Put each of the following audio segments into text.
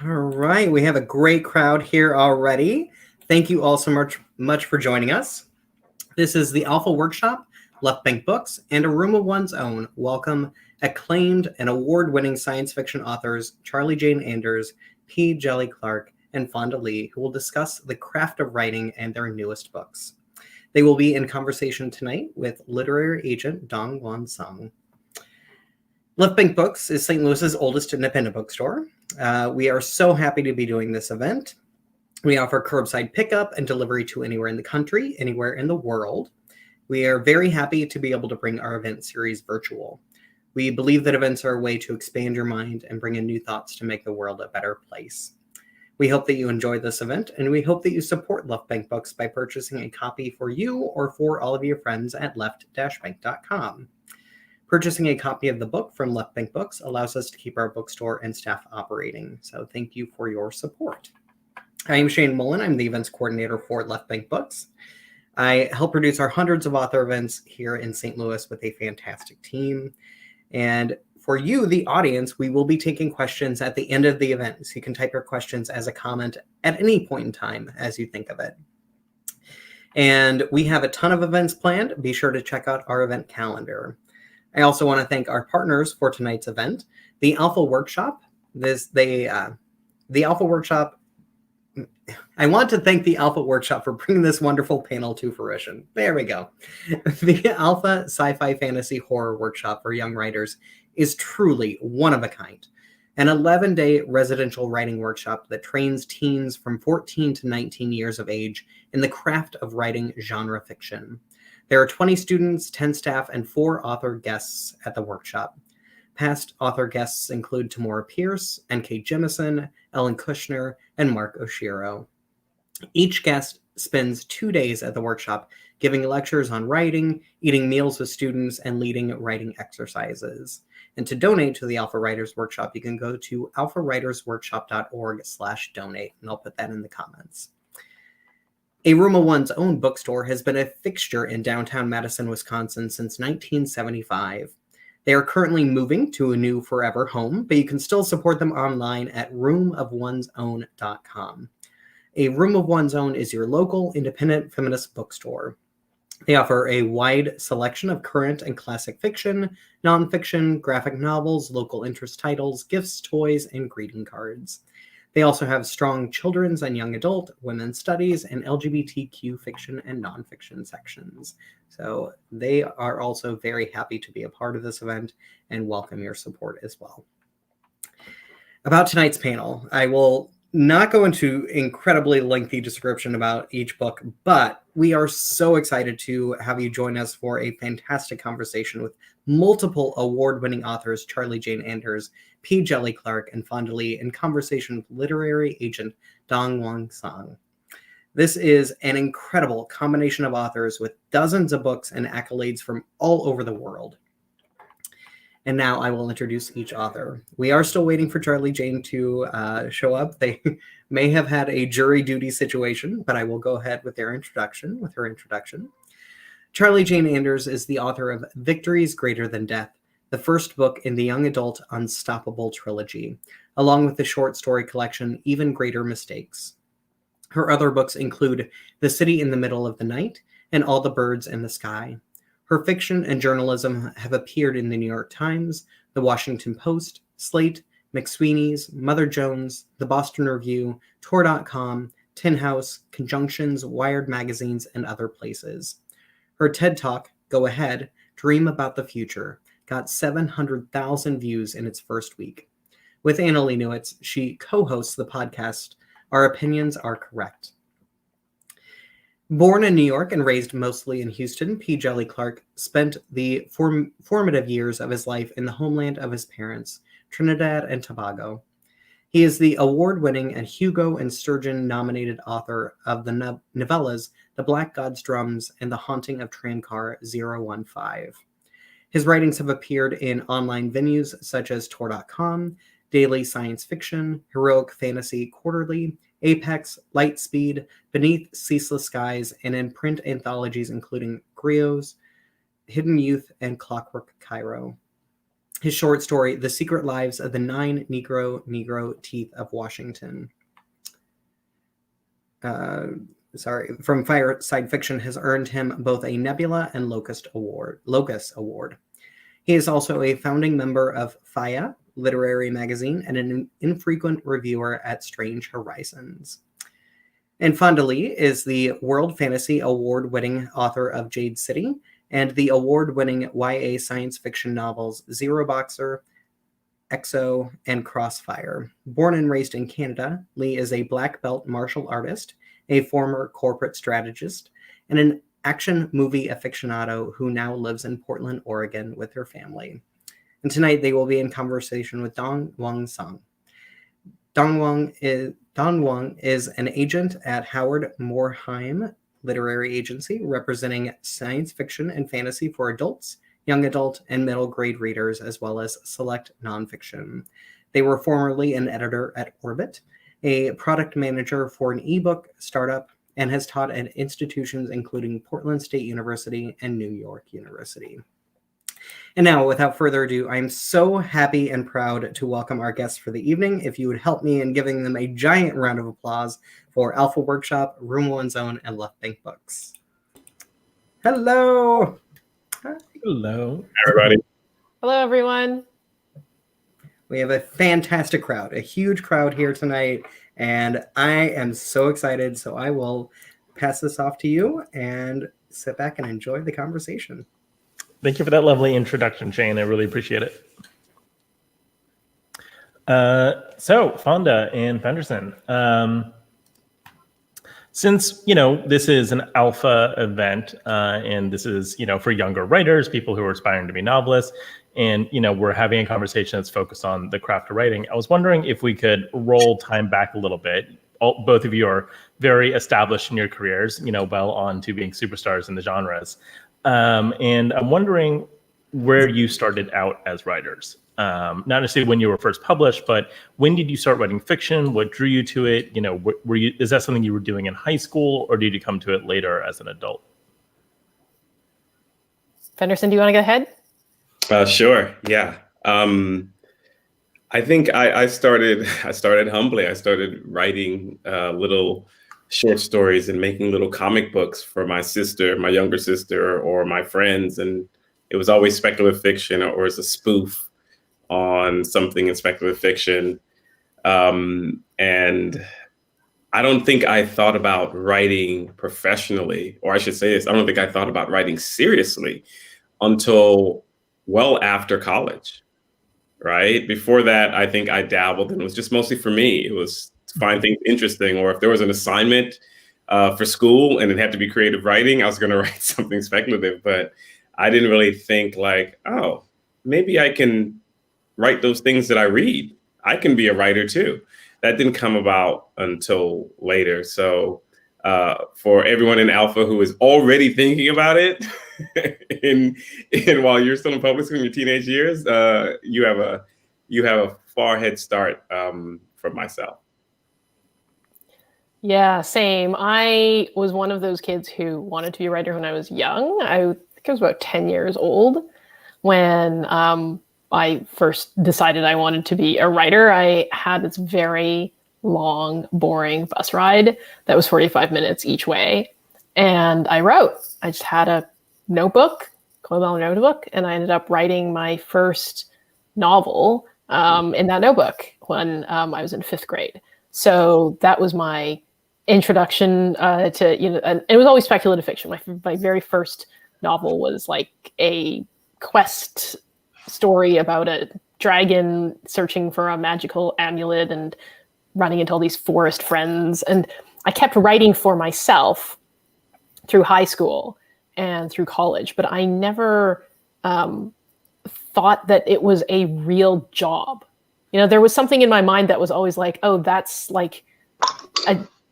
All right, we have a great crowd here already. Thank you all so much for joining us. This is the Alpha Workshop, Left Bank Books, and A Room of One's Own. Welcome acclaimed and award-winning science fiction authors Charlie Jane Anders, P. Djeli Clark, and Fonda Lee, who will discuss the craft of writing and their newest books. They will be in conversation tonight with literary agent DongWon Song. Left Bank Books is St. Louis's oldest independent bookstore. We are so happy to be doing this event. We offer curbside pickup and delivery to anywhere in the country, anywhere in the world. We are very happy to be able to bring our event series virtual. We believe that events are a way to expand your mind and bring in new thoughts to make the world a better place. We hope that you enjoy this event, and we hope that you support Left Bank Books by purchasing a copy for you or for all of your friends at left-bank.com. Purchasing a copy of the book from Left Bank Books allows us to keep our bookstore and staff operating, so thank you for your support. I am Shane Mullen. I'm the events coordinator for Left Bank Books. I help produce our hundreds of author events here in St. Louis with a fantastic team. And for you, the audience, we will be taking questions at the end of the event, so you can type your questions as a comment at any point in time as you think of it. And we have a ton of events planned. Be sure to check out our event calendar. I also want to thank our partners for tonight's event, the Alpha Workshop. The Alpha Workshop. I want to thank the Alpha Workshop for bringing this wonderful panel to fruition. There we go. The Alpha Sci-Fi Fantasy Horror Workshop for young writers is truly one of a kind. An 11-day residential writing workshop that trains teens from 14 to 19 years of age in the craft of writing genre fiction. There are 20 students, 10 staff, and 4 author guests at the workshop. Past author guests include Tamora Pierce, N.K. Jemisin, Ellen Kushner, and Mark Oshiro. Each guest spends 2 days at the workshop, giving lectures on writing, eating meals with students, and leading writing exercises. And to donate to the Alpha Writers Workshop, you can go to alphawritersworkshop.org/donate, and I'll put that in the comments. A Room of One's Own bookstore has been a fixture in downtown Madison, Wisconsin since 1975. They are currently moving to a new forever home, but you can still support them online at roomofonesown.com. A Room of One's Own is your local independent feminist bookstore. They offer a wide selection of current and classic fiction, nonfiction, graphic novels, local interest titles, gifts, toys, and greeting cards. They also have strong children's and young adult, women's studies, and LGBTQ fiction and nonfiction sections. So they are also very happy to be a part of this event and welcome your support as well. About tonight's panel, I will not go into incredibly lengthy description about each book, but we are so excited to have you join us for a fantastic conversation with multiple award-winning authors Charlie Jane Anders, P. Djeli Clark, and Fonda Lee in conversation with literary agent DongWon Song. This is an incredible combination of authors with dozens of books and accolades from all over the world. And now I will introduce each author. We are still waiting for Charlie Jane to show up. They may have had a jury duty situation, but I will go ahead with her introduction. Charlie Jane Anders is the author of Victories Greater Than Death, the first book in the young adult Unstoppable trilogy, along with the short story collection Even Greater Mistakes. Her other books include The City in the Middle of the Night and All the Birds in the Sky. Her fiction and journalism have appeared in the New York Times, the Washington Post, Slate, McSweeney's, Mother Jones, the Boston Review, Tor.com, Tin House, Conjunctions, Wired magazines, and other places. Her TED Talk, Go Ahead, Dream About the Future, got 700,000 views in its first week. With Annalee Newitz, she co-hosts the podcast Our Opinions Are Correct. Born in New York and raised mostly in Houston, P. Djeli Clark spent the formative years of his life in the homeland of his parents, Trinidad and Tobago. He is the award-winning and Hugo and Sturgeon-nominated author of the novellas The Black God's Drums and The Haunting of Tramcar 015. His writings have appeared in online venues such as Tor.com, Daily Science Fiction, Heroic Fantasy Quarterly, Apex, Lightspeed, Beneath Ceaseless Skies, and in print anthologies including Griots, Hidden Youth, and Clockwork Cairo. his short story, The Secret Lives of the Nine Negro Teeth of Washington. From Fireside Fiction has earned him both a Nebula and Locus Award. He is also a founding member of Faya Literary Magazine and an infrequent reviewer at Strange Horizons. And Fonda Lee is the World Fantasy Award-winning author of Jade City and the award-winning YA science fiction novels Zero Boxer, Exo, and Crossfire. Born and raised in Canada, Lee is a black belt martial artist, a former corporate strategist, and an action movie aficionado who now lives in Portland, Oregon with her family. And tonight they will be in conversation with DongWon Song. DongWon is an agent at Howard Moorheim Literary Agency, representing science fiction and fantasy for adults, young adult, and middle grade readers, as well as select nonfiction. They were formerly an editor at Orbit, a product manager for an ebook startup, and has taught at institutions including Portland State University and New York University. And now, without further ado, I'm so happy and proud to welcome our guests for the evening. If you would help me in giving them a giant round of applause for Alpha Workshop, Room One's Own, and Left Bank Books. Hello. Hello, everybody. Hello, everyone. We have a fantastic crowd, a huge crowd here tonight, and I am so excited. So I will pass this off to you and sit back and enjoy the conversation. Thank you for that lovely introduction, Shane. I really appreciate it. So, Fonda and Fenderson, since, this is an alpha event, and this is, for younger writers, people who are aspiring to be novelists, and, we're having a conversation that's focused on the craft of writing, I was wondering if we could roll time back a little bit. Both of you are very established in your careers, well on to being superstars in the genres. And I'm wondering where you started out as writers. Not necessarily when you were first published, but when did you start writing fiction? What drew you to it? Is that something you were doing in high school, or did you come to it later as an adult? Fenderson, do you want to go ahead? Sure. Yeah. I think I started humbly. I started writing little short stories and making little comic books for my sister, my younger sister, or my friends. And it was always speculative fiction or as a spoof on something in speculative fiction. And I don't think I thought about writing professionally, or I should say this, I don't think I thought about writing seriously until well after college, right? Before that, I think I dabbled, and it was just mostly for me. It was to find things interesting, or if there was an assignment for school and it had to be creative writing, I was going to write something speculative. But I didn't really think like, oh, maybe I can write those things that I read. I can be a writer too. That didn't come about until later. So for everyone in Alpha who is already thinking about it, in while you're still in public school in your teenage years, you have a far head start from myself. Yeah, same. I was one of those kids who wanted to be a writer when I was young. I think I was about 10 years old when I first decided I wanted to be a writer. I had this very long, boring bus ride that was 45 minutes each way. And I wrote. I just had a notebook, Clothel notebook, and I ended up writing my first novel in that notebook when I was in 5th grade. So that was my introduction to, and it was always speculative fiction. My very first novel was like a quest story about a dragon searching for a magical amulet and running into all these forest friends. And I kept writing for myself through high school and through college, but I never thought that it was a real job. There was something in my mind that was always like, oh, that's like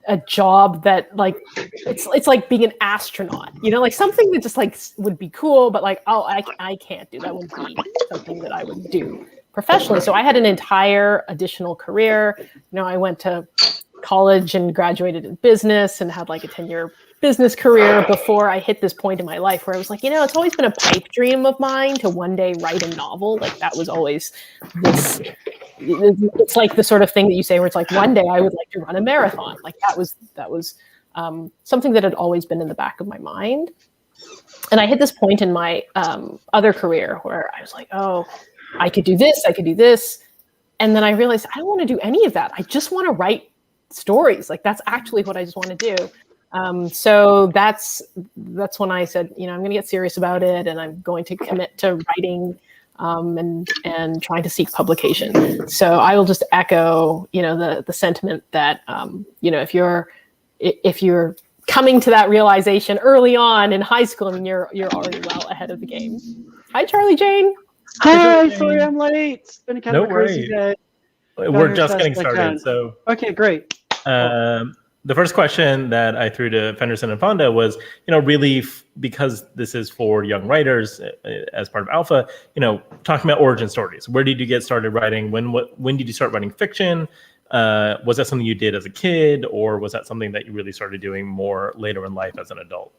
a job that like, it's like being an astronaut, like something that just like would be cool, but like, oh, I can't do that. Wouldn't be something that I would do professionally. So I had an entire additional career. I went to college and graduated in business and had like a 10-year business career before I hit this point in my life where I was like, it's always been a pipe dream of mine to one day write a novel. Like that was always this. It's like the sort of thing that you say where it's like one day I would like to run a marathon. Like that was something that had always been in the back of my mind. And I hit this point in my other career where I was like, oh, I could do this. And then I realized I don't want to do any of that. I just want to write stories. Like that's actually what I just want to do. So that's when I said, I'm going to get serious about it, and I'm going to commit to writing and trying to seek publication. So I will just echo, the sentiment that, if you're coming to that realization early on in high school, I mean, you're already well ahead of the game. Hi, Charlie Jane. Hi, sorry I'm late. It's been kind of a crazy day. We're just getting started. So okay, great. The first question that I threw to Fenderson and Fonda was, really because this is for young writers as part of Alpha, talking about origin stories. Where did you get started writing? When did you start writing fiction? Was that something you did as a kid, or was that something that you really started doing more later in life as an adult?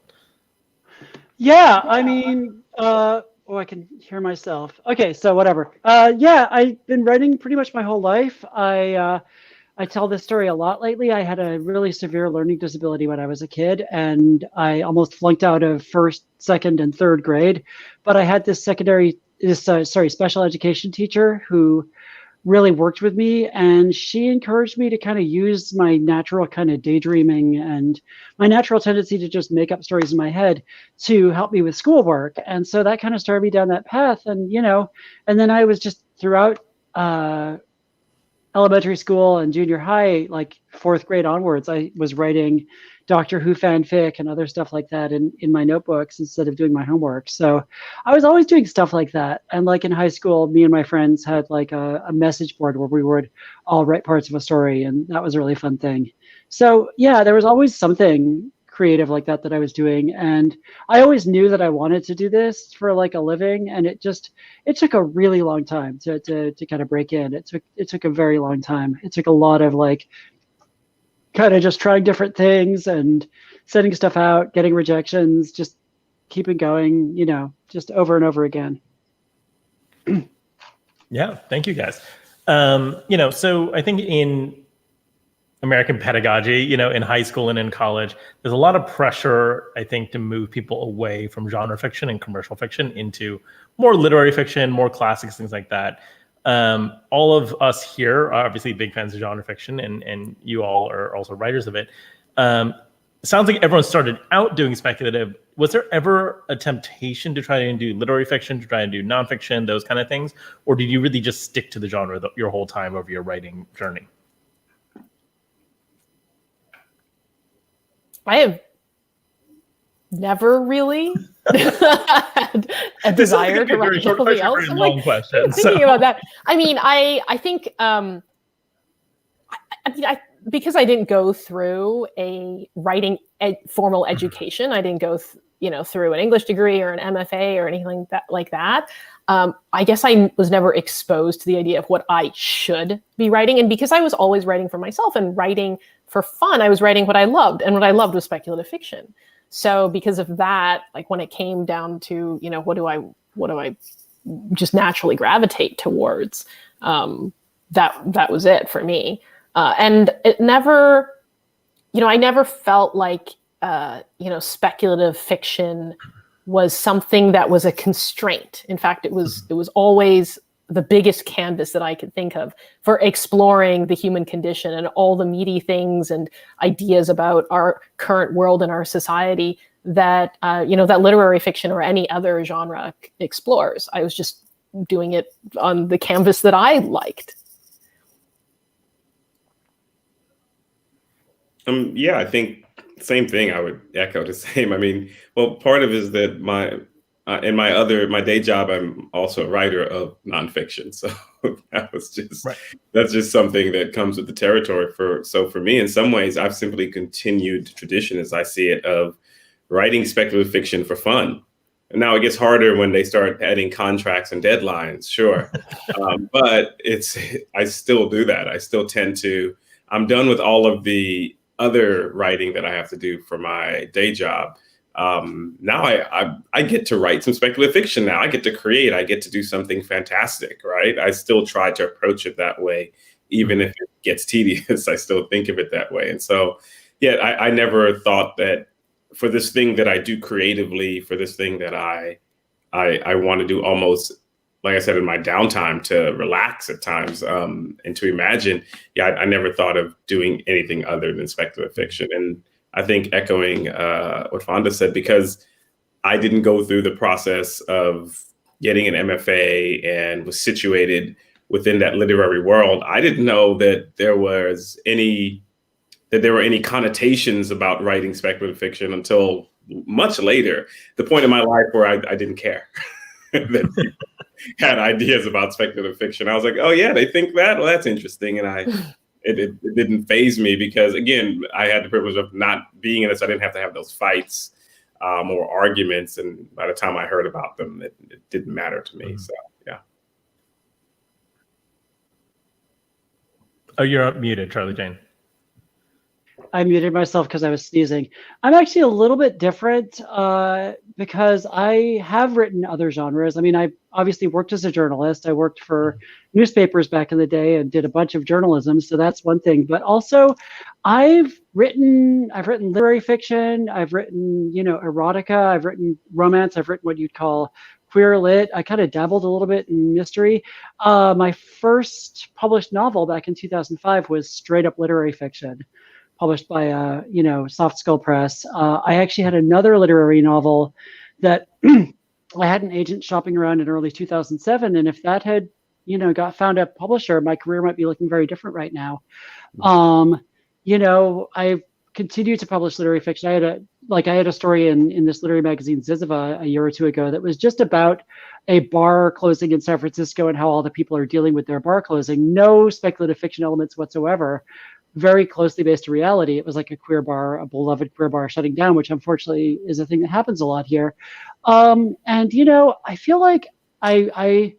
Yeah, I mean, I can hear myself. Okay, so whatever. Yeah, I've been writing pretty much my whole life. I tell this story a lot lately. I had a really severe learning disability when I was a kid, and I almost flunked out of first, second, and third grade. But I had this special education teacher who really worked with me, and she encouraged me to kind of use my natural kind of daydreaming and my natural tendency to just make up stories in my head to help me with schoolwork. And so that kind of started me down that path. And, and then I was just throughout elementary school and junior high, like fourth grade onwards, I was writing Doctor Who fanfic and other stuff like that in my notebooks instead of doing my homework. So I was always doing stuff like that. And like in high school, me and my friends had like a message board where we would all write parts of a story, and that was a really fun thing. So yeah, there was always something creative like that I was doing, and I always knew that I wanted to do this for like a living, and it took a really long time to kind of break in. It took a very long time. It took a lot of like kind of just trying different things and sending stuff out, getting rejections, just keeping going, just over and over again. Yeah, thank you guys. So I think in American pedagogy, in high school and in college, there's a lot of pressure, I think, to move people away from genre fiction and commercial fiction into more literary fiction, more classics, things like that. All of us here are obviously big fans of genre fiction, and you all are also writers of it. Sounds like everyone started out doing speculative. Was there ever a temptation to try and do literary fiction, to try and do nonfiction, those kind of things? Or did you really just stick to the genre your whole time over your writing journey? I have never really had a desire to write something else. I'm like thinking about that. I mean, I think because I didn't go through a writing formal education, I didn't go through an English degree or an MFA or anything like that. I guess I was never exposed to the idea of what I should be writing. And because I was always writing for myself and writing for fun, I was writing what I loved, and what I loved was speculative fiction. So because of that, like when it came down to, what do I just naturally gravitate towards, that was it for me. And it never, I never felt like, speculative fiction was something that was a constraint. In fact, it was always the biggest canvas that I could think of for exploring the human condition and all the meaty things and ideas about our current world and our society that, that literary fiction or any other genre explores. I was just doing it on the canvas that I liked. Yeah, I think same thing. I would echo the same. I mean, well, part of it is that my day job, I'm also a writer of nonfiction. So that's just something that comes with the territory. So for me, in some ways, I've simply continued the tradition, as I see it, of writing speculative fiction for fun. And now it gets harder when they start adding contracts and deadlines, sure. But I still do that. I still tend to, I'm done with all of the other writing that I have to do for my day job. Now I get to write some speculative fiction. Now I get to create. I get to do something fantastic, right? I still try to approach it that way, even if it gets tedious. I still think of it that way. And so, yeah, I never thought that for this thing that I do creatively, for this thing that I want to do almost, like I said, in my downtime to relax at times and to imagine. Yeah, I never thought of doing anything other than speculative fiction. And I think echoing what Fonda said, because I didn't go through the process of getting an MFA and was situated within that literary world, I didn't know that there were any connotations about writing speculative fiction until much later, the point in my life where I didn't care that people had ideas about speculative fiction. I was like, oh yeah, they think that? Well, that's interesting. And it didn't faze me because, again, I had the privilege of not being in it, so I didn't have to have those fights or arguments. And by the time I heard about them, it didn't matter to me. So, yeah. Oh, you're muted, Charlie Jane. I muted myself because I was sneezing. I'm actually a little bit different because I have written other genres. I mean, I obviously worked as a journalist. I worked for newspapers back in the day and did a bunch of journalism. So that's one thing. But also, I've written literary fiction. I've written, erotica. I've written romance. I've written what you'd call queer lit. I kind of dabbled a little bit in mystery. My first published novel back in 2005 was straight up literary fiction, published by Soft Skull Press. I actually had another literary novel that I had an agent shopping around in early 2007, and if that had got found a publisher, my career might be looking very different right now. I've continued to publish literary fiction. I had a story in this literary magazine Ziziva a year or two ago that was just about a bar closing in San Francisco and how all the people are dealing with their bar closing. No speculative fiction elements whatsoever. Very closely based to reality. It was like a queer bar, a beloved queer bar shutting down, which unfortunately is a thing that happens a lot here. And I feel like I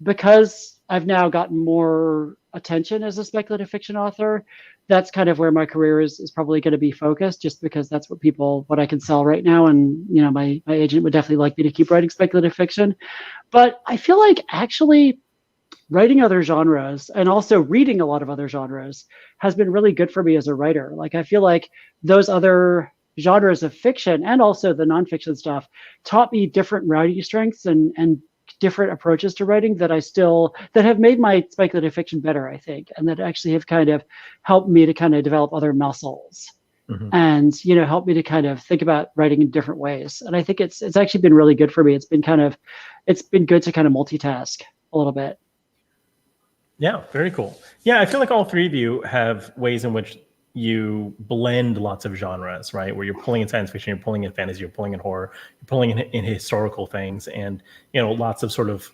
because I've now gotten more attention as a speculative fiction author, that's kind of where my career is probably going to be focused, just because that's what I can sell right now. And my agent would definitely like me to keep writing speculative fiction. But I feel like actually writing other genres and also reading a lot of other genres has been really good for me as a writer. Like, I feel like those other genres of fiction and also the nonfiction stuff taught me different writing strengths and different approaches to writing that have made my speculative fiction better, I think, and that actually have kind of helped me to kind of develop other muscles and, help me to kind of think about writing in different ways. And I think it's actually been really good for me. It's been good to kind of multitask a little bit. Yeah, very cool. Yeah, I feel like all three of you have ways in which you blend lots of genres, right? Where you're pulling in science fiction, you're pulling in fantasy, you're pulling in horror, you're pulling in historical things, and lots of sort of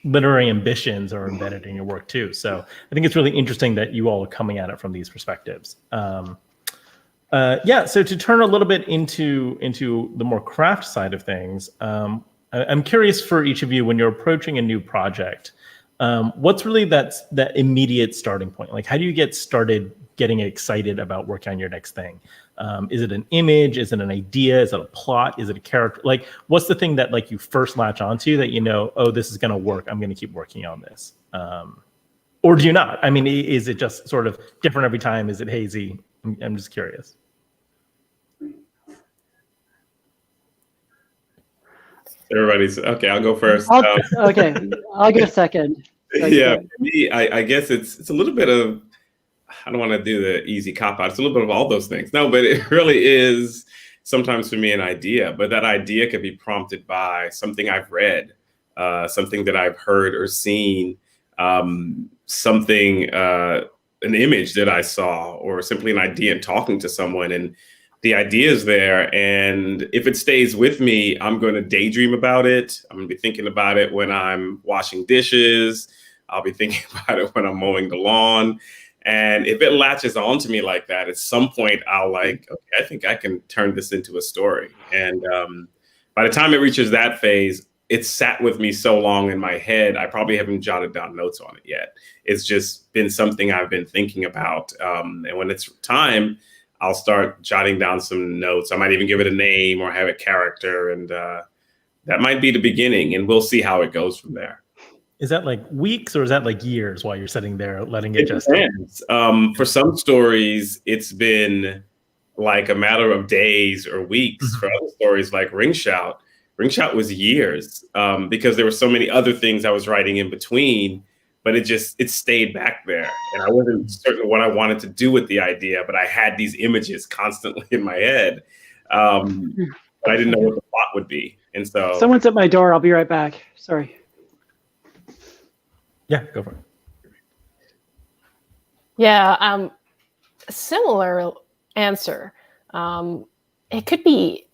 literary ambitions are embedded in your work too. So I think it's really interesting that you all are coming at it from these perspectives. So to turn a little bit into the more craft side of things, I'm curious for each of you, when you're approaching a new project, what's really that immediate starting point? Like, how do you get started getting excited about working on your next thing? Is it an image? Is it an idea? Is it a plot? Is it a character? Like, what's the thing that you first latch onto that oh, this is going to work, I'm going to keep working on this? Or do you not? I mean, is it just sort of different every time? Is it hazy? I'm just curious. Everybody's okay. I'll go first. Okay, I'll go second. Yeah, for me, I guess it's a little bit of, I don't want to do the easy cop out. It's a little bit of all those things. No, but it really is sometimes for me an idea. But that idea can be prompted by something I've read, something that I've heard or seen, something, an image that I saw, or simply an idea in talking to someone. And the idea is there. And if it stays with me, I'm going to daydream about it. I'm going to be thinking about it when I'm washing dishes. I'll be thinking about it when I'm mowing the lawn. And if it latches onto me like that, at some point I'll okay, I think I can turn this into a story. And by the time it reaches that phase, it's sat with me so long in my head, I probably haven't jotted down notes on it yet. It's just been something I've been thinking about. And when it's time, I'll start jotting down some notes. I might even give it a name or have a character, and that might be the beginning, and we'll see how it goes from there. Is that like weeks or is that like years while you're sitting there letting it just depends. For some stories, it's been like a matter of days or weeks. For other stories like Ring Shout was years because there were so many other things I was writing in between, but it stayed back there. And I wasn't certain what I wanted to do with the idea, but I had these images constantly in my head. But I didn't know what the plot would be. And so someone's at my door. I'll be right back. Sorry. Yeah, go for it. Yeah, similar answer. It could be,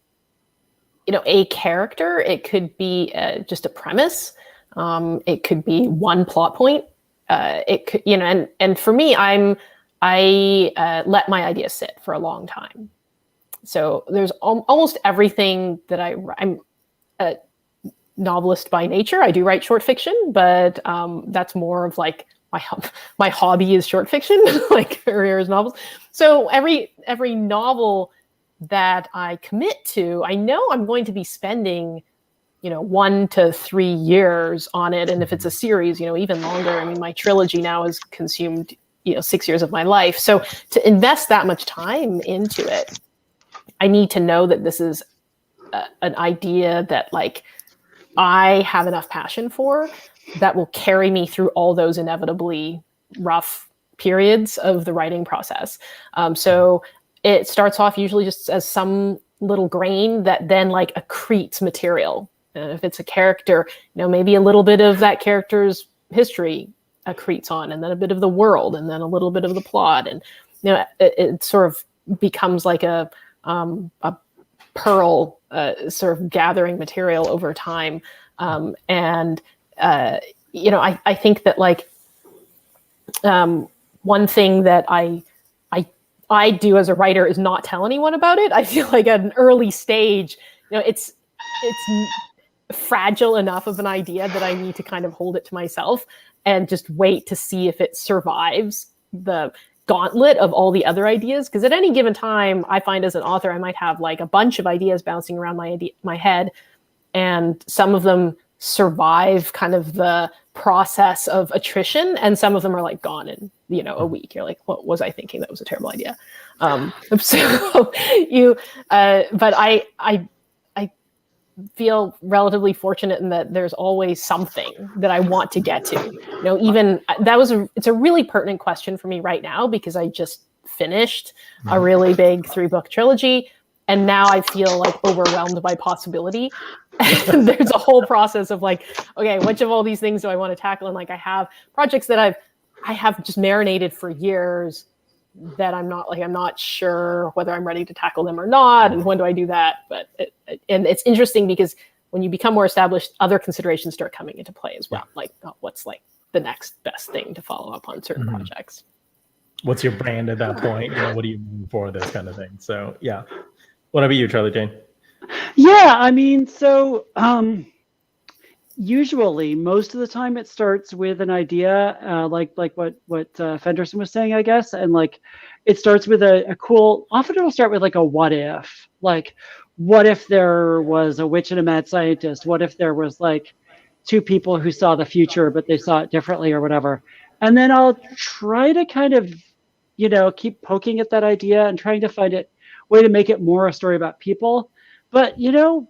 a character. It could be just a premise. It could be one plot point. It could, and for me, I let my ideas sit for a long time. So there's almost everything that I'm a novelist by nature. I do write short fiction, but that's more of like my hobby is short fiction, like career is novels. So every novel that I commit to, I know I'm going to be spending 1 to 3 years on it. And if it's a series, even longer. I mean, my trilogy now has consumed, 6 years of my life. So to invest that much time into it, I need to know that this is an idea that like I have enough passion for that will carry me through all those inevitably rough periods of the writing process. So it starts off usually just as some little grain that then like accretes material. If it's a character, maybe a little bit of that character's history accretes on, and then a bit of the world, and then a little bit of the plot. And, it sort of becomes like a pearl sort of gathering material over time. I think that like one thing that I do as a writer is not tell anyone about it. I feel like at an early stage, it's fragile enough of an idea that I need to kind of hold it to myself and just wait to see if it survives the gauntlet of all the other ideas. Because at any given time, I find as an author, I might have like a bunch of ideas bouncing around my head, and some of them survive kind of the process of attrition, and some of them are like gone in a week. You're like, what was I thinking? That was a terrible idea. But I feel relatively fortunate in that there's always something that I want to get to. It's a really pertinent question for me right now, because I just finished a really big 3-book trilogy, and now I feel like overwhelmed by possibility. And there's a whole process of like, okay, which of all these things do I want to tackle? And like, I have projects that I have just marinated for years that I'm not sure whether I'm ready to tackle them or not, and when do I do that? But it's interesting because when you become more established, other considerations start coming into play as well. Like, what's like the next best thing to follow up on certain projects? What's your brand at that point? What do you mean for this kind of thing? So yeah. What about you, Charlie Jane? Yeah, I mean, so usually most of the time it starts with an idea, like what Fenderson was saying, I guess, and like it starts with a cool. Often it'll start with like a what if, like what if there was a witch and a mad scientist? What if there was like 2 people who saw the future but they saw it differently or whatever? And then I'll try to kind of keep poking at that idea and trying to find a way to make it more a story about people. But,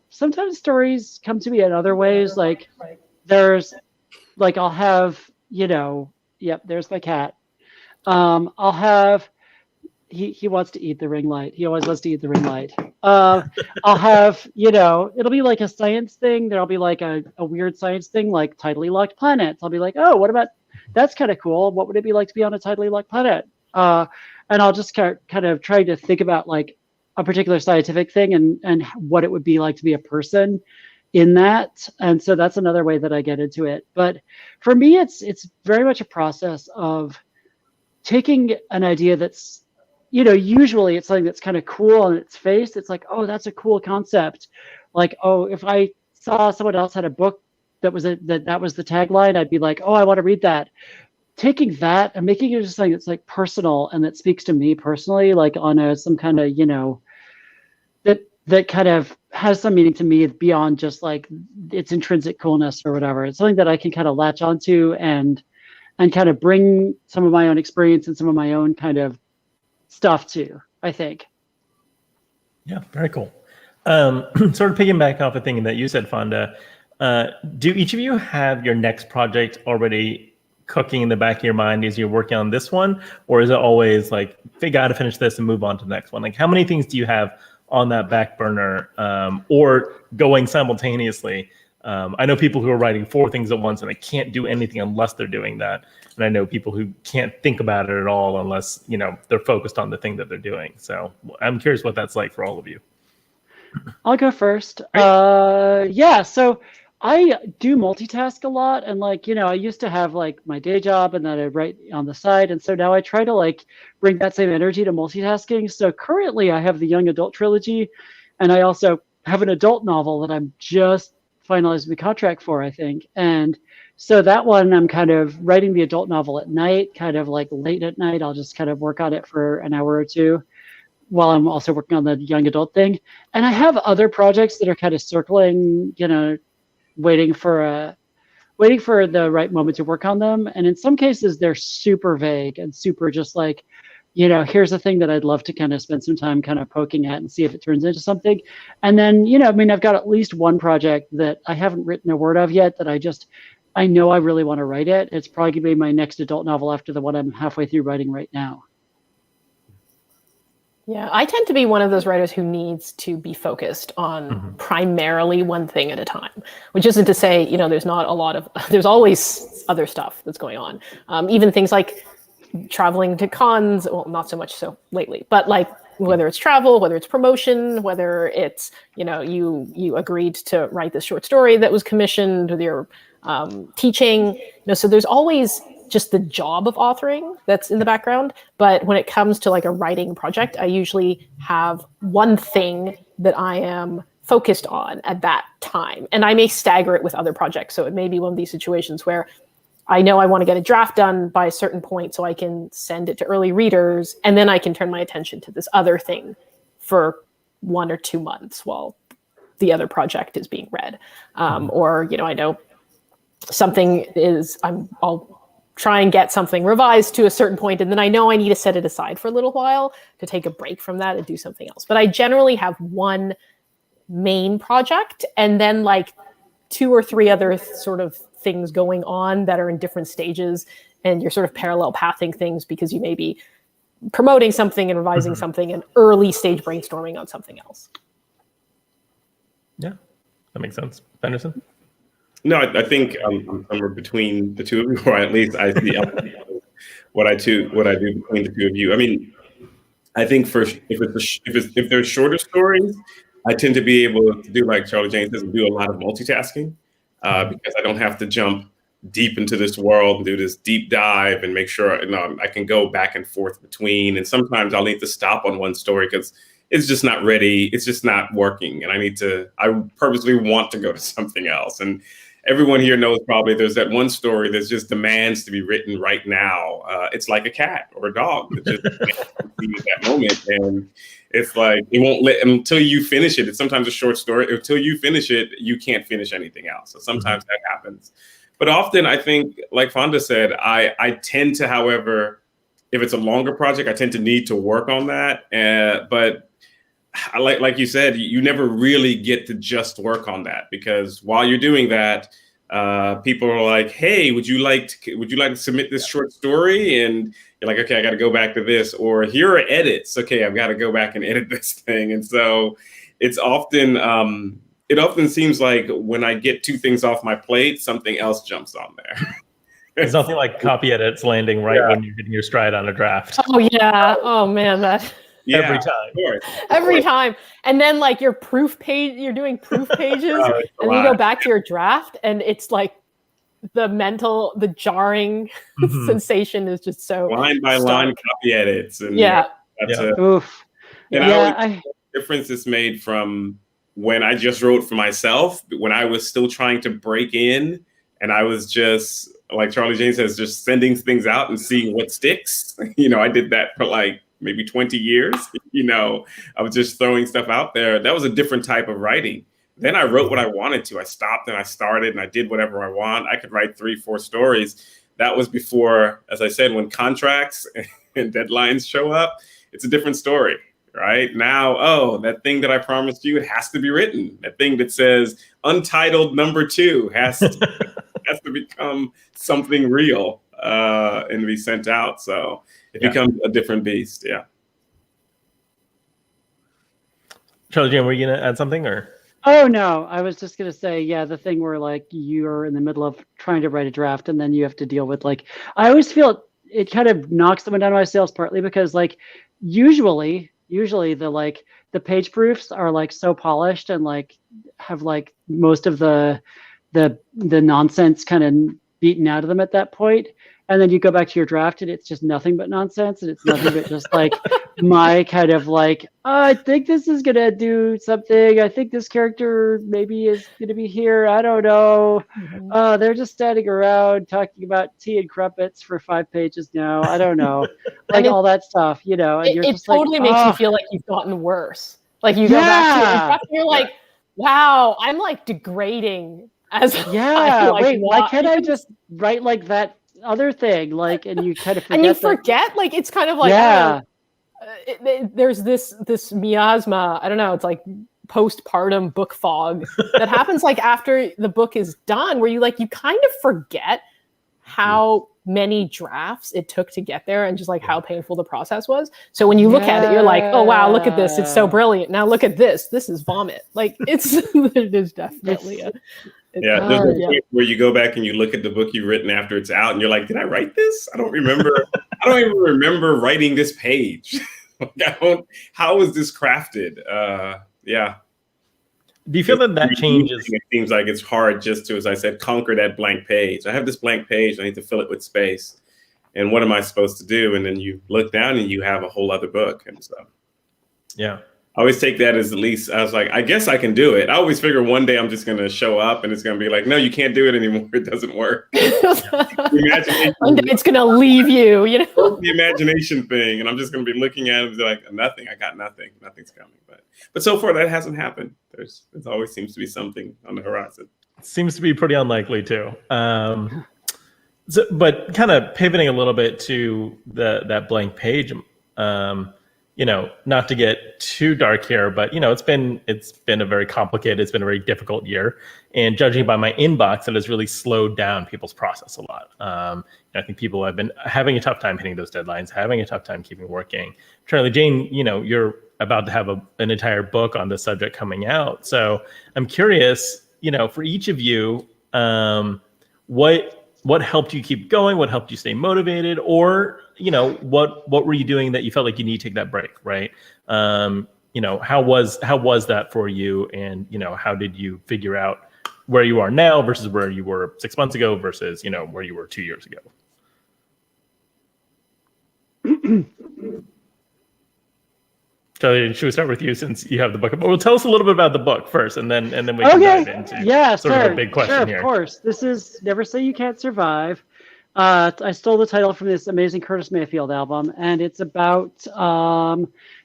sometimes stories come to me in other ways. Like there's like, I'll have, yep, there's my cat. I'll have, he wants to eat the ring light. He always wants to eat the ring light. I'll have, it'll be like a science thing. There'll be like a weird science thing, like tidally locked planets. I'll be like, oh, what about, that's kind of cool. What would it be like to be on a tidally locked planet? And I'll just kind of try to think about like a particular scientific thing and what it would be like to be a person in that. And so that's another way that I get into it. But for me, it's very much a process of taking an idea that's, usually it's something that's kind of cool on its face. It's like, oh, that's a cool concept. Like, oh, if I saw someone else had a book that was that was the tagline, I'd be like, oh, I want to read that. taking that and making it just like it's like personal and that speaks to me personally, like on a some kind of, you know, that kind of has some meaning to me beyond just like its intrinsic coolness or whatever. It's something that I can kind of latch onto and kind of bring some of my own experience and some of my own kind of stuff to, I think. Yeah, very cool. Sort of piggyback off a thing that you said, Fonda, do each of you have your next project already cooking in the back of your mind as you're working on this one? Or is it always like, they got to finish this and move on to the next one? Like, how many things do you have on that back burner or going simultaneously? I know people who are writing 4 things at once and they can't do anything unless they're doing that. And I know people who can't think about it at all unless, you know, they're focused on the thing that they're doing. So I'm curious what that's like for all of you. I'll go first. Yeah, so I do multitask a lot, and like, you know, I used to have like my day job and then I'd write on the side, and so now I try to like bring that same energy to multitasking. So currently I have the young adult trilogy, and I also have an adult novel that I'm just finalizing the contract for, I think. And so that one, I'm kind of writing the adult novel at night, kind of like late at night. I'll just kind of work on it for an hour or two while I'm also working on the young adult thing. And I have other projects that are kind of circling, you know, waiting for the right moment to work on them. And in some cases, they're super vague and super just like, you know, here's a thing that I'd love to kind of spend some time kind of poking at and see if it turns into something. And then, you know, I mean, I've got at least one project that I haven't written a word of yet that I know I really want to write it. It's probably going to be my next adult novel after the one I'm halfway through writing right now. Yeah, I tend to be one of those writers who needs to be focused on primarily one thing at a time, which isn't to say, you know, there's always other stuff that's going on. Even things like traveling to cons, well, not so much so lately, but like whether it's travel, whether it's promotion, whether it's, you know, you agreed to write this short story that was commissioned with your teaching, you know, so there's always just the job of authoring that's in the background. But when it comes to like a writing project, I usually have one thing that I am focused on at that time. And I may stagger it with other projects. So it may be one of these situations where I know I want to get a draft done by a certain point so I can send it to early readers. And then I can turn my attention to this other thing for 1 or 2 months while the other project is being read. Or, you know, I know something is, I'll try and get something revised to a certain point, and then I know I need to set it aside for a little while to take a break from that and do something else. But I generally have one main project and then like 2 or 3 other sort of things going on that are in different stages, and you're sort of parallel pathing things because you may be promoting something and revising something and early stage brainstorming on something else. Yeah, that makes sense. Anderson? No, I think I'm somewhere between the two of you, or at least I see what I do between the two of you. I mean, I think if there's shorter stories, I tend to be able to do like Charlie Jane says, do a lot of multitasking because I don't have to jump deep into this world and do this deep dive and make sure I can go back and forth between. And sometimes I'll need to stop on one story because it's just not ready. It's just not working, and I purposely want to go to something else. And everyone here knows probably there's that one story that just demands to be written right now. It's like a cat or a dog that just at that moment, and it's like it won't let until you finish it. It's sometimes a short story. Until you finish it, you can't finish anything else. So sometimes that happens, but often I think, like Fonda said, I tend to, however, if it's a longer project, I tend to need to work on that. But like you said, you never really get to just work on that, because while you're doing that, people are like, "Hey, would you like to submit this short story?" And you're like, "Okay, I got to go back to this," or "Here are edits. Okay, I've got to go back and edit this thing." And so it's often it often seems like when I get 2 things off my plate, something else jumps on there. There's nothing like copy edits landing right when you're hitting your stride on a draft. Oh yeah. Oh man, that. Yeah, Every time. Every time. And then like your proof page, you're doing proof pages and then you go back to your draft and it's like the jarring sensation is just so line by line copy edits. And Oof. And the difference is made from when I just wrote for myself, when I was still trying to break in and I was just like Charlie Jane says, just sending things out and seeing what sticks. I did that for like maybe 20 years. I was just throwing stuff out there. That was a different type of writing. Then I wrote what I wanted to. I stopped and I started and I did whatever I want. I could write 3-4 stories. That was before, as I said, when contracts and deadlines show up, it's a different story, right? Now, that thing that I promised you, it has to be written. That thing that says Untitled #2 has to become something real and be sent out. So it becomes a different beast. Yeah. Charlie Jane, were you going to add something or? Oh, no, I was just going to say, the thing where like you're in the middle of trying to write a draft and then you have to deal with like, I always feel it kind of knocks someone down my sales, partly because like usually the page proofs are like so polished and like have like most of the nonsense kind of beaten out of them at that point. And then you go back to your draft and it's just nothing but nonsense. And it's nothing but just like my kind of like, I think this is going to do something. I think this character maybe is going to be here. I don't know. They're just standing around talking about tea and crumpets for 5 pages now. I don't know. Like all that stuff, and you're just totally like, makes you feel like you've gotten worse. Like you go back to your draft and you're like, wow, I'm like degrading as why can't I just write like that other thing, like, and you kind of forget like it's kind of like there's this miasma, I don't know, it's like postpartum book fog that happens like after the book is done, where you kind of forget how many drafts it took to get there and just like how painful the process was. So when you look at it, you're like, oh wow, look at this, it's so brilliant. Now look at this is vomit. Like it is definitely there's a point where you go back and you look at the book you've written after it's out and you're like, did I write this? I don't remember. I don't even remember writing this page. How was this crafted? Do you feel that changes? It seems like it's hard just to, as I said, conquer that blank page. I have this blank page. I need to fill it with space. And what am I supposed to do? And then you look down and you have a whole other book and stuff. Yeah. I always take that as at least, I was like, I guess I can do it. I always figure one day I'm just going to show up and it's going to be like, no, you can't do it anymore. It doesn't work. One day it's going to leave you, The imagination thing. And I'm just going to be looking at it and be like, nothing. I got nothing. Nothing's coming. But so far that hasn't happened. There always seems to be something on the horizon. It seems to be pretty unlikely too. But kind of pivoting a little bit to that blank page, not to get too dark here, but it's been a very complicated, it's been a very difficult year, and judging by my inbox, it has really slowed down people's process a lot. I think people have been having a tough time hitting those deadlines, having a tough time keeping working. Charlie Jane, you're about to have an entire book on this subject coming out, so I'm curious, for each of you, what helped you keep going? What helped you stay motivated? Or, what were you doing that you felt like you need to take that break, right? How was that for you? And, how did you figure out where you are now versus where you were 6 months ago versus, where you were 2 years ago? Charlie, should we start with you since you have the book? Well, tell us a little bit about the book first, and then we can dive into sort of a big question here. Of course. This is Never Say You Can't Survive. I stole the title from this amazing Curtis Mayfield album, and it's about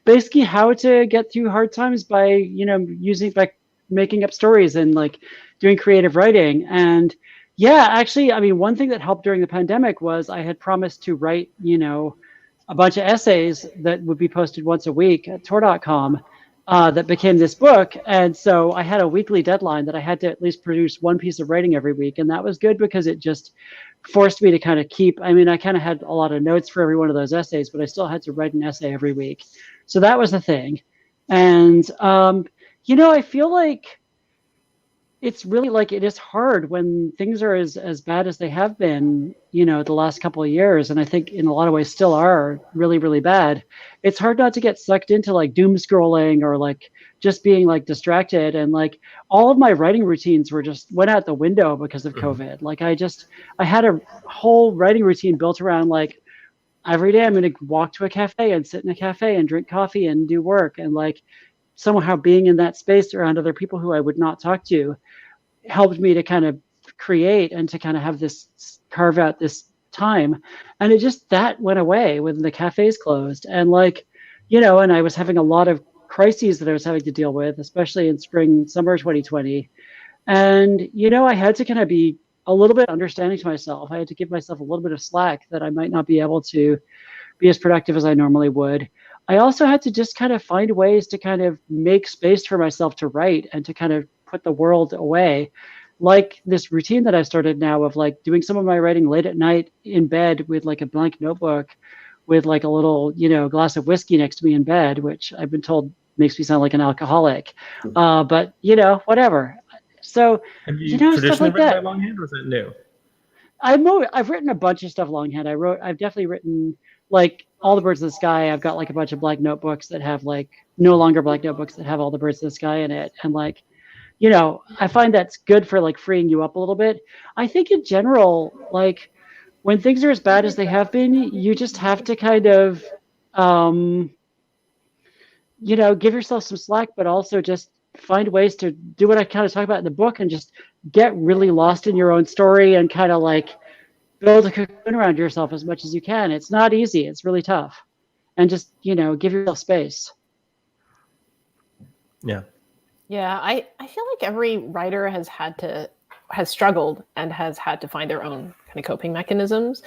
basically how to get through hard times by making up stories and like doing creative writing. And actually, I mean, one thing that helped during the pandemic was I had promised to write, a bunch of essays that would be posted once a week at Tor.com that became this book. And so I had a weekly deadline that I had to at least produce one piece of writing every week. And that was good because it just forced me to kind of I kind of had a lot of notes for every one of those essays, but I still had to write an essay every week. So that was the thing. And, I feel like it's really like it is hard when things are as bad as they have been, the last couple of years. And I think in a lot of ways still are really, really bad. It's hard not to get sucked into like doom scrolling or like just being like distracted. And like all of my writing routines went out the window because of COVID. Like I had a whole writing routine built around like every day I'm going to walk to a cafe and sit in a cafe and drink coffee and do work. And like somehow being in that space around other people who I would not talk to helped me to kind of create and to kind of have this carve out this time. And it just, that went away when the cafes closed. And like, you know, and I was having a lot of crises that I was having to deal with, especially in summer 2020. And, you know, I had to kind of be a little bit understanding to myself. I had to give myself a little bit of slack that I might not be able to be as productive as I normally would. I also had to just kind of find ways to kind of make space for myself to write and to kind of put the world away. Like this routine that I started now of like doing some of my writing late at night in bed with like a blank notebook with like a little, you know, glass of whiskey next to me in bed, which I've been told makes me sound like an alcoholic. But, you know, whatever. So, Have you, you know, traditionally stuff like written that. by longhand, or is it new? I've written a bunch of stuff longhand. I've definitely written like All the Birds in the Sky. I've got like a bunch of blank notebooks that have like no longer blank notebooks that have All the Birds in the Sky in it. And like, you know, I find that's good for like freeing you up a little bit. I think in general, like when things are as bad as they have been, you just have to kind of, you know, give yourself some slack, but also just find ways to do what I kind of talk about in the book and just get really lost in your own story and kind of like build a cocoon around yourself as much as you can. It's not easy. It's really tough. And just, you know, give yourself space. Yeah. Yeah, I feel like every writer has struggled and has had to find their own kind of coping mechanisms.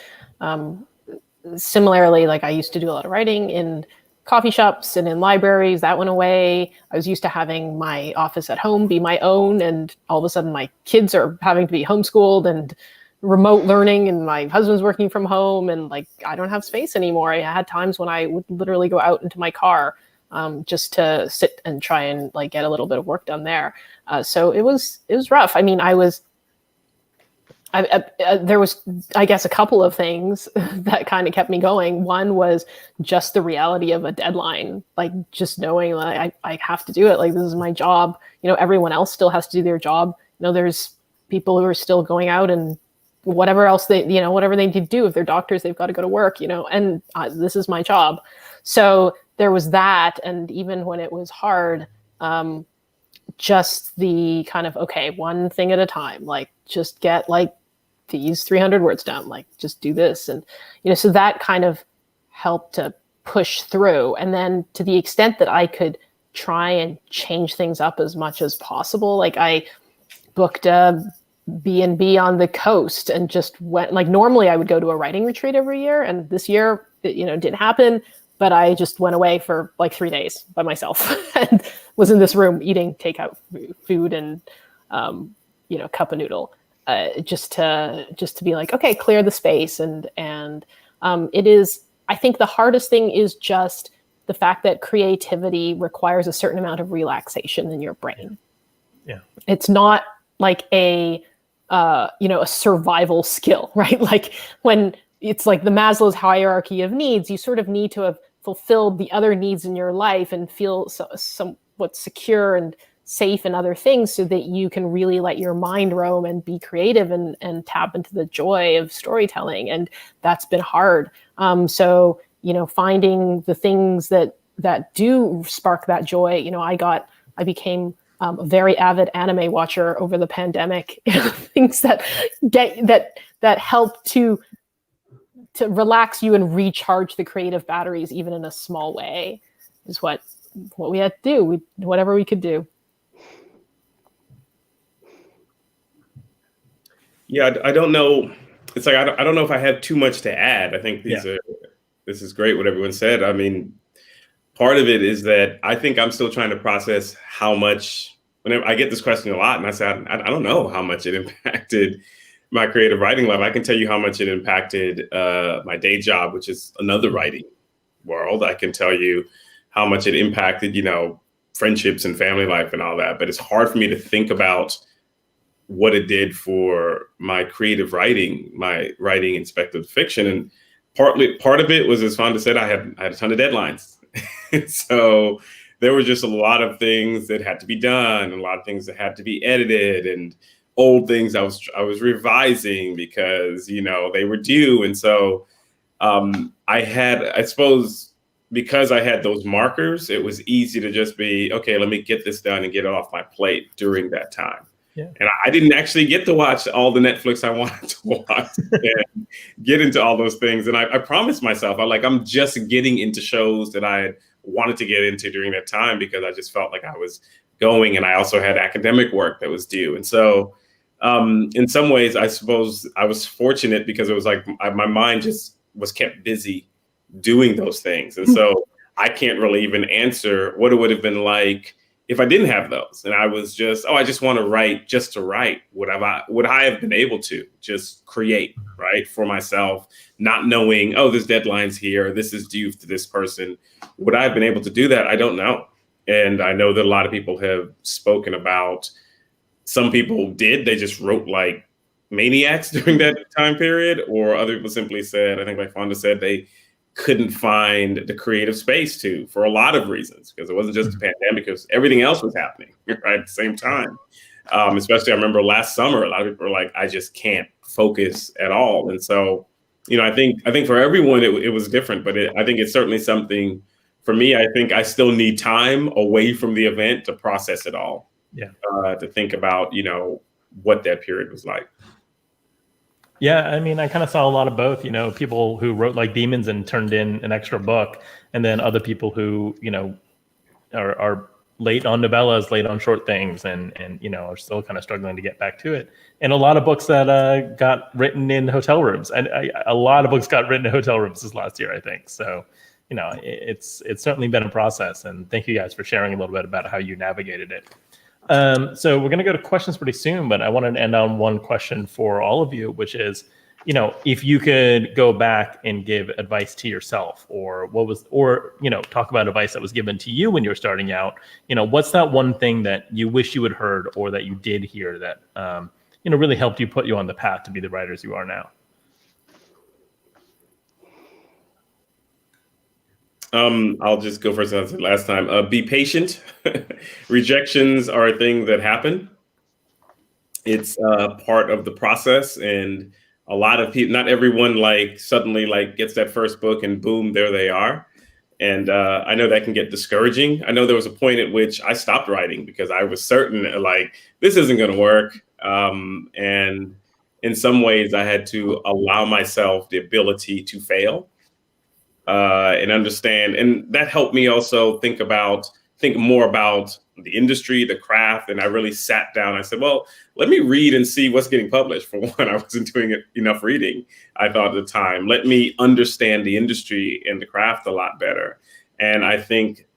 Similarly, like I used to do a lot of writing in coffee shops and in libraries. That went away. I was used to having my office at home be my own, and all of a sudden my kids are having to be homeschooled and remote learning, and my husband's working from home, and like I don't have space anymore. I had times when I would literally go out into my car just to sit and try and like get a little bit of work done there. So it was rough. I mean, there was, I guess, a couple of things that kind of kept me going. One was just the reality of a deadline, like just knowing that I have to do it. Like this is my job. You know, everyone else still has to do their job. You know, there's people who are still going out and whatever else whatever they need to do. If they're doctors, they've got to go to work, you know, and this is my job. So there was that. And even when it was hard, just the kind of, okay, one thing at a time, like just get like these 300 words down, like just do this. And, you know, so that kind of helped to push through. And then to the extent that I could try and change things up as much as possible, like I booked a B&B on the coast and just went, like normally I would go to a writing retreat every year. And this year, it, you know, didn't happen, but I just went away for like 3 days by myself and was in this room eating takeout food and, you know, cup of noodle. Just to be like, okay, clear the space. And it is, I think the hardest thing is just the fact that creativity requires a certain amount of relaxation in your brain. Yeah. It's not like a survival skill, right? Like when it's like the Maslow's hierarchy of needs, you sort of need to have fulfilled the other needs in your life and feel somewhat secure and safe in other things so that you can really let your mind roam and be creative and tap into the joy of storytelling. And that's been hard. So, you know, finding the things that do spark that joy, you know, I became a very avid anime watcher over the pandemic, things that help to relax you and recharge the creative batteries, even in a small way, is what we had to do. Whatever we could do. Yeah, I don't know. It's like I don't know if I have too much to add. I think this is great what everyone said. I mean, part of it is that I think I'm still trying to process how much. Whenever I get this question a lot, and I say I don't know how much it impacted my creative writing life. I can tell you how much it impacted my day job, which is another writing world. I can tell you how much it impacted, you know, friendships and family life and all that. But it's hard for me to think about what it did for my creative writing, my writing in speculative fiction. And part of it was, as Fonda said, I had a ton of deadlines. So there were just a lot of things that had to be done, and a lot of things that had to be edited, and old things I was revising because, you know, they were due. And so I suppose because I had those markers, it was easy to just be, okay, let me get this done and get it off my plate during that time. Yeah. And I didn't actually get to watch all the Netflix I wanted to watch and get into all those things. And I promised myself, I'm just getting into shows that I wanted to get into during that time, because I just felt like I was going, and I also had academic work that was due. And so in some ways, I suppose I was fortunate, because it was like my mind just was kept busy doing those things. And so I can't really even answer what it would have been like if I didn't have those. And I was just, I just want to write just to write. Would I have been able to just create, right, for myself, not knowing, there's deadlines here, this is due to this person. Would I have been able to do that? I don't know. And I know that a lot of people have spoken about, some people did, they just wrote like maniacs during that time period, or other people simply said, I think like Fonda said, they couldn't find the creative space for a lot of reasons, because it wasn't just the pandemic, because everything else was happening right at the same time. Especially I remember last summer, a lot of people were like, I just can't focus at all. And so, I think for everyone it was different, but I think it's certainly something for me. I think I still need time away from the event to process it all. Yeah. To think about, what that period was like. Yeah, I mean, I kind of saw a lot of both, people who wrote like demons and turned in an extra book, and then other people who, are late on novellas, late on short things, and are still kind of struggling to get back to it. And a lot of books that got written in hotel rooms, and a lot of books got written in hotel rooms this last year, I think. So, it's certainly been a process, and thank you guys for sharing a little bit about how you navigated it. So we're going to go to questions pretty soon, but I wanted to end on one question for all of you, which is, if you could go back and give advice to yourself, or talk about advice that was given to you when you were starting out, what's that one thing that you wish you had heard, or that you did hear that, really helped you put you on the path to be the writers you are now? I'll just go first, as I said last time. Be patient. Rejections are a thing that happen. It's part of the process, and a lot of people, not everyone suddenly gets that first book and boom, there they are. And I know that can get discouraging. I know there was a point at which I stopped writing because I was certain this isn't going to work. And in some ways I had to allow myself the ability to fail. And understand, and that helped me also think more about the industry, the craft. And I really sat down. I said, well, let me read and see what's getting published. For one, I wasn't doing enough reading, I thought at the time. Let me understand the industry and the craft a lot better. And I think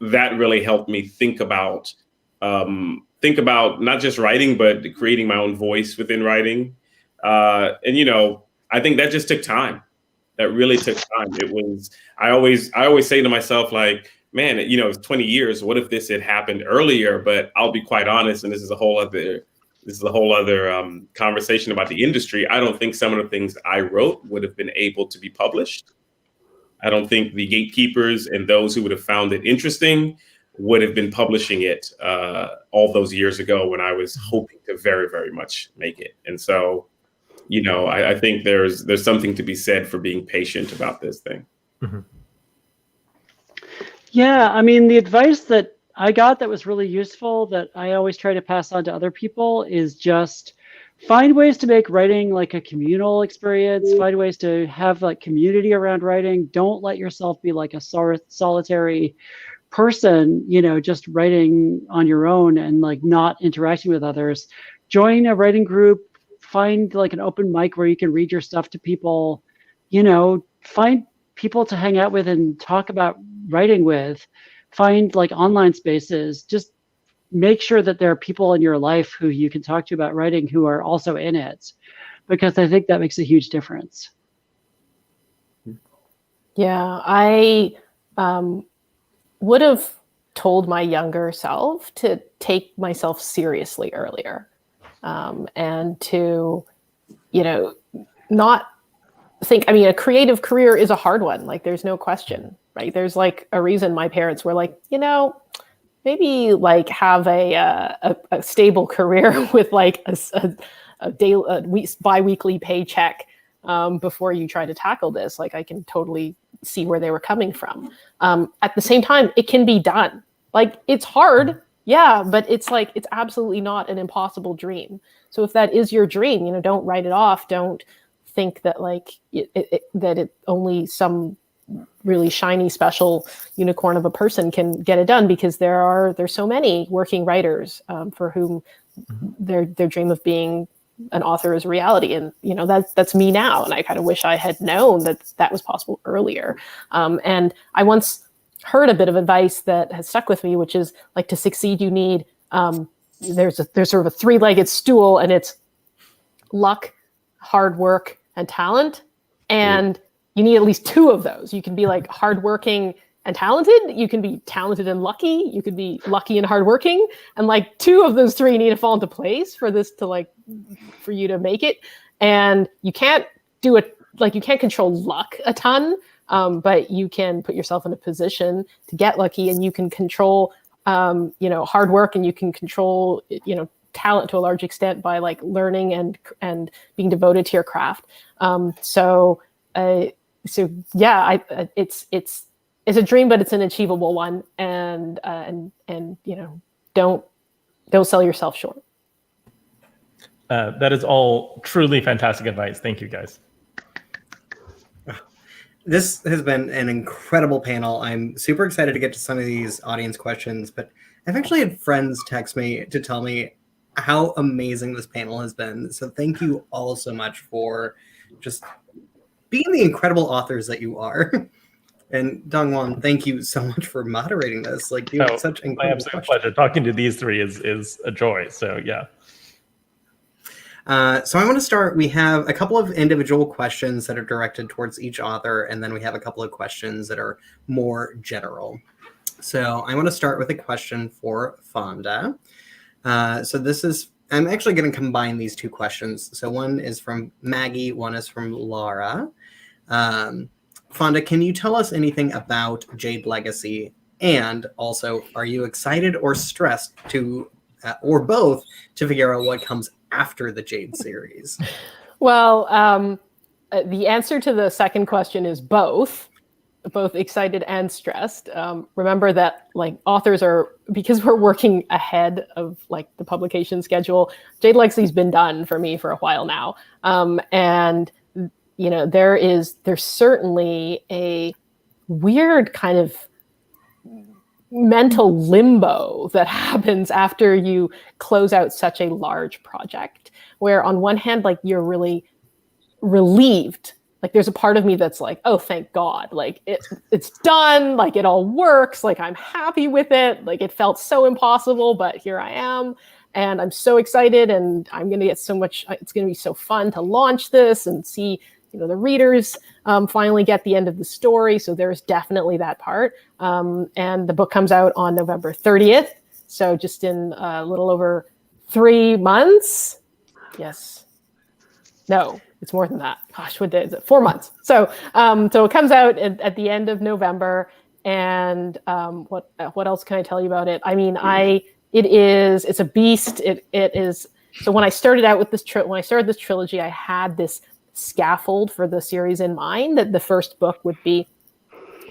that really helped me think about not just writing, but creating my own voice within writing. And I think that just took time. That really took time. I always say to myself, man, it's 20 years. What if this had happened earlier? But I'll be quite honest, and this is a whole other conversation about the industry. I don't think some of the things I wrote would have been able to be published. I don't think the gatekeepers and those who would have found it interesting would have been publishing it all those years ago when I was hoping to very, very much make it. And so, I think there's something to be said for being patient about this thing. Mm-hmm. Yeah, I mean, the advice that I got that was really useful that I always try to pass on to other people is just find ways to make writing like a communal experience, find ways to have community around writing. Don't let yourself be like a solitary person, just writing on your own and not interacting with others. Join a writing group. Find an open mic where you can read your stuff to people, find people to hang out with and talk about writing with, find online spaces. Just make sure that there are people in your life who you can talk to about writing who are also in it, because I think that makes a huge difference. Yeah, I would have told my younger self to take myself seriously earlier. And to, not think, a creative career is a hard one. There's no question, right? There's a reason my parents were maybe have a stable career with a daily, bi-weekly paycheck before you try to tackle this. I can totally see where they were coming from. At the same time, it can be done. It's hard, Yeah, but it's like, it's absolutely not an impossible dream. So if that is your dream, you know, don't write it off. Don't think that like that it only some really shiny special unicorn of a person can get it done, because there's so many working writers for whom their dream of being an author is reality. And you know, that's me now, and I kind of wish I had known that was possible earlier. And I once heard a bit of advice that has stuck with me, which is like, to succeed you need there's sort of a three-legged stool, and it's luck, hard work, and talent. And you need at least two of those. You can be like hardworking and talented. You can be talented and lucky. You could be lucky and hardworking. And like two of those three need to fall into place for this to like, for you to make it. And you can't do it, like you can't control luck a ton, but you can put yourself in a position to get lucky, and you can control, you know, hard work, and you can control, you know, talent to a large extent by like learning and being devoted to your craft. So yeah, it's a dream, but it's an achievable one. And you know, don't sell yourself short. That is all truly fantastic advice. Thank you, guys. This has been an incredible panel. I'm super excited to get to some of these audience questions, but I've actually had friends text me to tell me how amazing this panel has been. So thank you all so much for just being the incredible authors that you are. And DongWon, thank you so much for moderating this. Like, you have such incredible my absolute pleasure. Talking to these three is a joy. So yeah. So I want to start. We have a couple of individual questions that are directed towards each author, and then we have a couple of questions that are more general. So I want to start with a question for Fonda. So this is, I'm actually going to combine these two questions. So one is from Maggie, one is from Laura. Fonda, can you tell us anything about Jade Legacy? And also, are you excited or stressed to, or both, to figure out what comes after the Jade series? Well, the answer to the second question is both excited and stressed. Remember that like authors are, because we're working ahead of like the publication schedule, Jade Legacy's been done for me for a while now. And you know, there's certainly a weird kind of mental limbo that happens after you close out such a large project, where on one hand, like you're really relieved. Like there's a part of me that's like, oh, thank God, like it's done, like it all works, like I'm happy with it, like it felt so impossible, but here I am, and I'm so excited, and I'm gonna get so much, it's gonna be so fun to launch this and see, you know, the readers finally get the end of the story. So there's definitely that part. And the book comes out on November 30th. So just in a little over 3 months. Yes. No, it's more than that. Gosh, what day is it? 4 months. So it comes out at the end of November. And what else can I tell you about it? I mean, it's a beast. It is. So when I started out with this trilogy, I had this scaffold for the series in mind, that the first book would be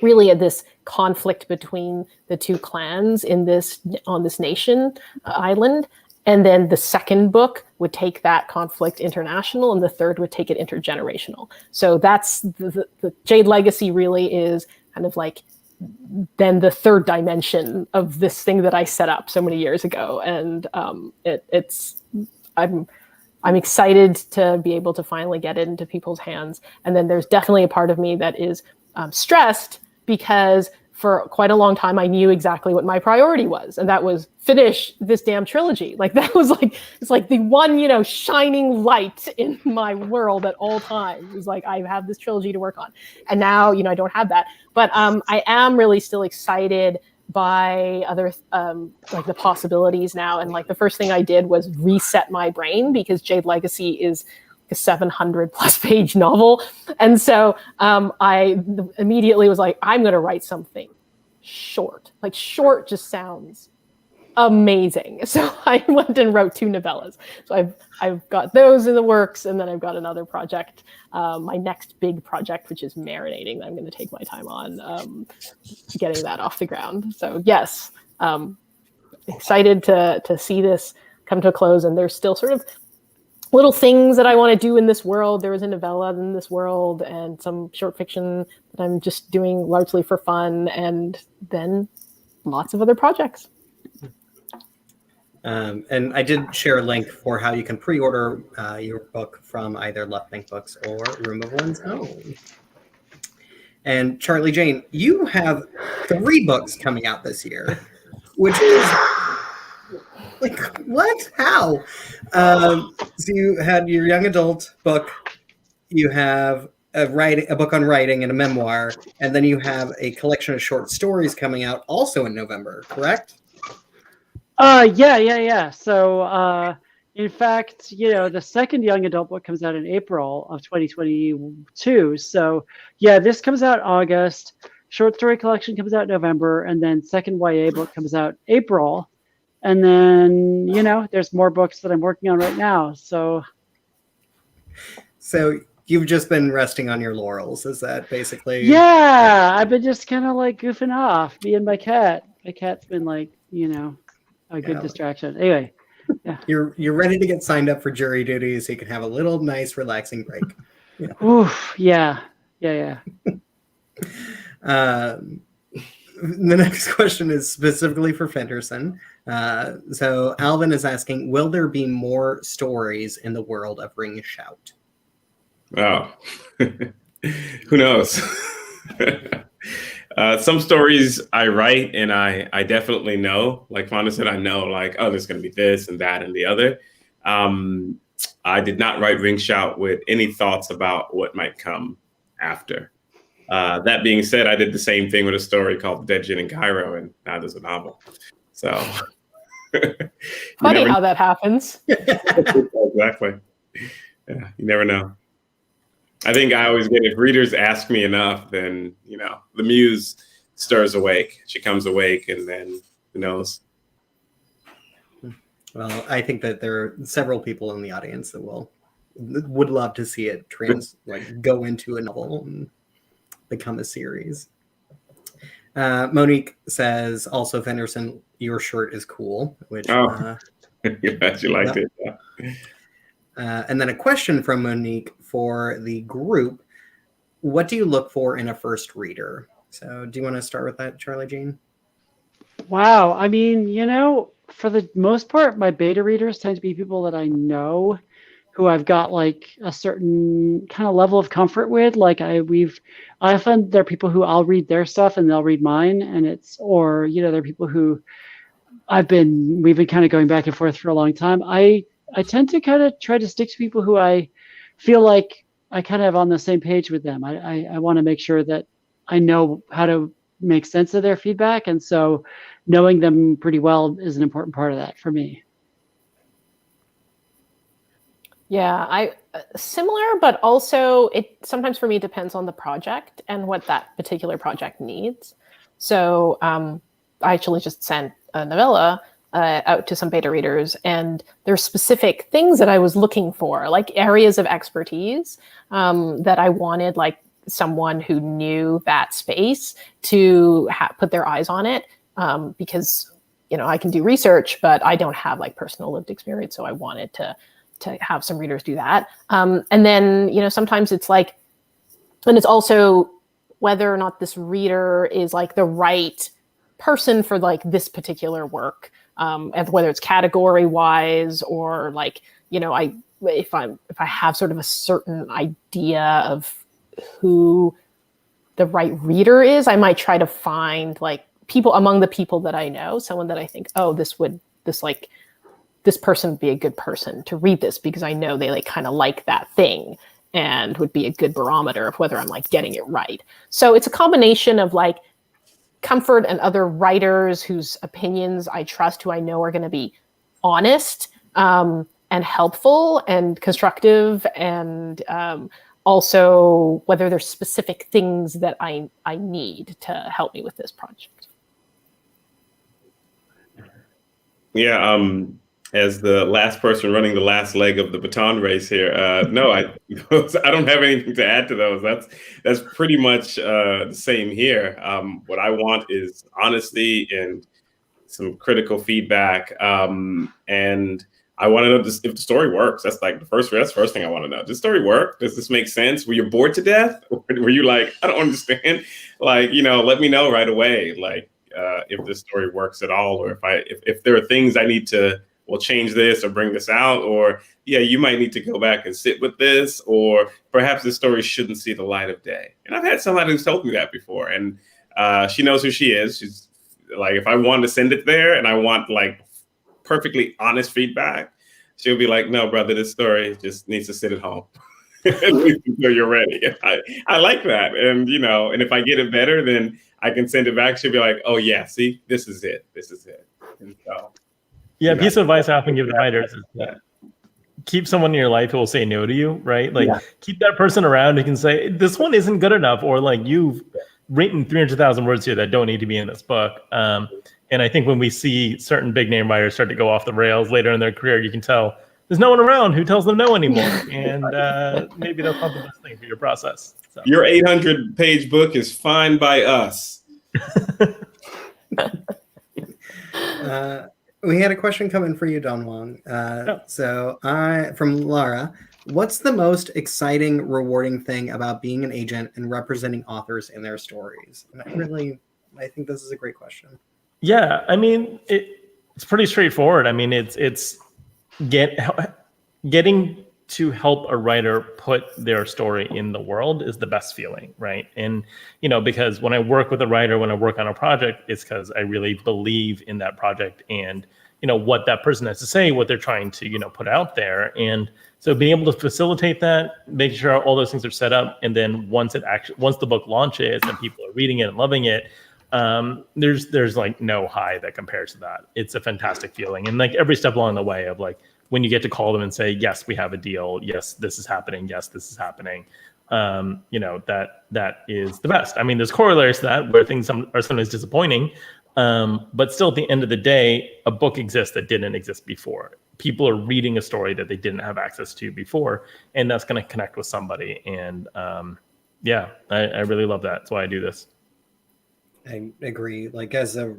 really this conflict between the two clans on this nation island, and then the second book would take that conflict international, and the third would take it intergenerational. So that's the Jade Legacy really is kind of like then the third dimension of this thing that I set up so many years ago, and I'm excited to be able to finally get it into people's hands. And then there's definitely a part of me that is stressed, because for quite a long time, I knew exactly what my priority was. And that was finish this damn trilogy. Like that was like, it's like the one, you know, shining light in my world at all times. It's like, I have this trilogy to work on. And now, you know, I don't have that. But I am really still excited by other like the possibilities now. And like the first thing I did was reset my brain, because Jade Legacy is a 700 plus page novel. And so I immediately was like, I'm going to write something short. Like short just sounds amazing. So I went and wrote 2 novellas. So I've got those in the works, and then I've got another project, my next big project, which is marinating, that I'm going to take my time on getting that off the ground. So yes, excited to see this come to a close. And there's still sort of little things that I want to do in this world. There was a novella in this world and some short fiction that I'm just doing largely for fun, and then lots of other projects. And I did share a link for how you can pre-order your book from either Left Bank Books or Room of One's Own. And Charlie Jane, you have 3 books coming out this year, which is like, what? How? So you had your young adult book, you have a book on writing and a memoir, and then you have a collection of short stories coming out also in November, correct? Yeah. So, in fact, the second young adult book comes out in April of 2022. So, yeah, this comes out August. Short story collection comes out November, and then second YA book comes out April. And then, there's more books that I'm working on right now. So you've just been resting on your laurels. Is that basically? Yeah, I've been just kind of like goofing off. Me and my cat. My cat's been like, a good distraction. Anyway, yeah. You're ready to get signed up for jury duty so you can have a little nice relaxing break. Oof, yeah. The next question is specifically for Fenderson. So Alvin is asking, will there be more stories in the world of Ring Shout? Oh, who knows? Some stories I write and I definitely know, like Fonda said, I know like, oh, there's going to be this and that and the other. I did not write Ring Shout with any thoughts about what might come after. That being said, I did the same thing with a story called Dead Djinn and Cairo, and now there's a novel. So funny how that happens. Exactly. Yeah, you never know. I think I always get, if readers ask me enough, then, the muse stirs awake. She comes awake, and then who knows? Well, I think that there are several people in the audience that would love to see it go into a novel and become a series. Monique says, also, Fenderson, your shirt is cool, which you liked it. Yeah. And then a question from Monique for the group. What do you look for in a first reader? So do you want to start with that, Charlie Jane? Wow. I mean, for the most part, my beta readers tend to be people that I know, who I've got like a certain kind of level of comfort with. Like I often, there are people who I'll read their stuff and they'll read mine, and there are people who we've been kind of going back and forth for a long time. I tend to kind of try to stick to people who I feel like I kind of have on the same page with them. I want to make sure that I know how to make sense of their feedback. And so knowing them pretty well is an important part of that for me. Yeah, similar, but also it sometimes for me depends on the project and what that particular project needs. So I actually just sent a novella out to some beta readers, and there's specific things that I was looking for, like areas of expertise that I wanted, like someone who knew that space to put their eyes on it, because I can do research, but I don't have like personal lived experience, so I wanted to have some readers do that. And then sometimes it's like, and it's also whether or not this reader is like the right person for like this particular work. And whether it's category wise or like, if I have sort of a certain idea of who the right reader is, I might try to find like people among the people that I know, someone that I think, oh, this person would be a good person to read this because I know they like kind of like that thing and would be a good barometer of whether I'm like getting it right. So it's a combination of like comfort and other writers whose opinions I trust, who I know are going to be honest and helpful and constructive, and also whether there's specific things that I need to help me with this project. Yeah, as the last person running the last leg of the baton race here, no, I don't have anything to add to those. That's pretty much the same here. What I want is honesty and some critical feedback, and I want to know if the story works. That's like that's the first thing I want to know. Does the story work? Does this make sense? Were you bored to death? Or were you like, I don't understand? Like, let me know right away. Like, if this story works at all, or if there are things I need to, change this or bring this out, or you might need to go back and sit with this, or perhaps this story shouldn't see the light of day. And I've had somebody who's told me that before, and she knows who she is. She's like, if I want to send it there and I want like perfectly honest feedback, she'll be like, no, brother, this story just needs to sit at home until you're ready. I like that. And, and if I get it better, then I can send it back. She'll be like, oh yeah, see, this is it. And so, piece of advice I often give to writers is that keep someone in your life who will say no to you, right? Like keep that person around who can say, this one isn't good enough, or like you've written 300,000 words here that don't need to be in this book. And I think when we see certain big name writers start to go off the rails later in their career, you can tell there's no one around who tells them no anymore. And maybe that's not the best thing for your process. So. Your 800-page book is fine by us. We had a question coming for you, DongWon. So from Laura, what's the most exciting, rewarding thing about being an agent and representing authors in their stories? And I think this is a great question. Yeah, I mean, it's pretty straightforward. I mean, it's getting to help a writer put their story in the world is the best feeling, right? And, because when I work with a writer, when I work on a project, it's because I really believe in that project and, what that person has to say, what they're trying to, put out there. And so being able to facilitate that, making sure all those things are set up. And then once the book launches and people are reading it and loving it, there's like no high that compares to that. It's a fantastic feeling. And like every step along the way of like, when you get to call them and say, yes, we have a deal. Yes, this is happening. Yes, this is happening. That is the best. I mean, there's corollaries to that where things are sometimes disappointing. But still at the end of the day, a book exists that didn't exist before. People are reading a story that they didn't have access to before, and that's going to connect with somebody. And I really love that. That's why I do this. I agree. Like as a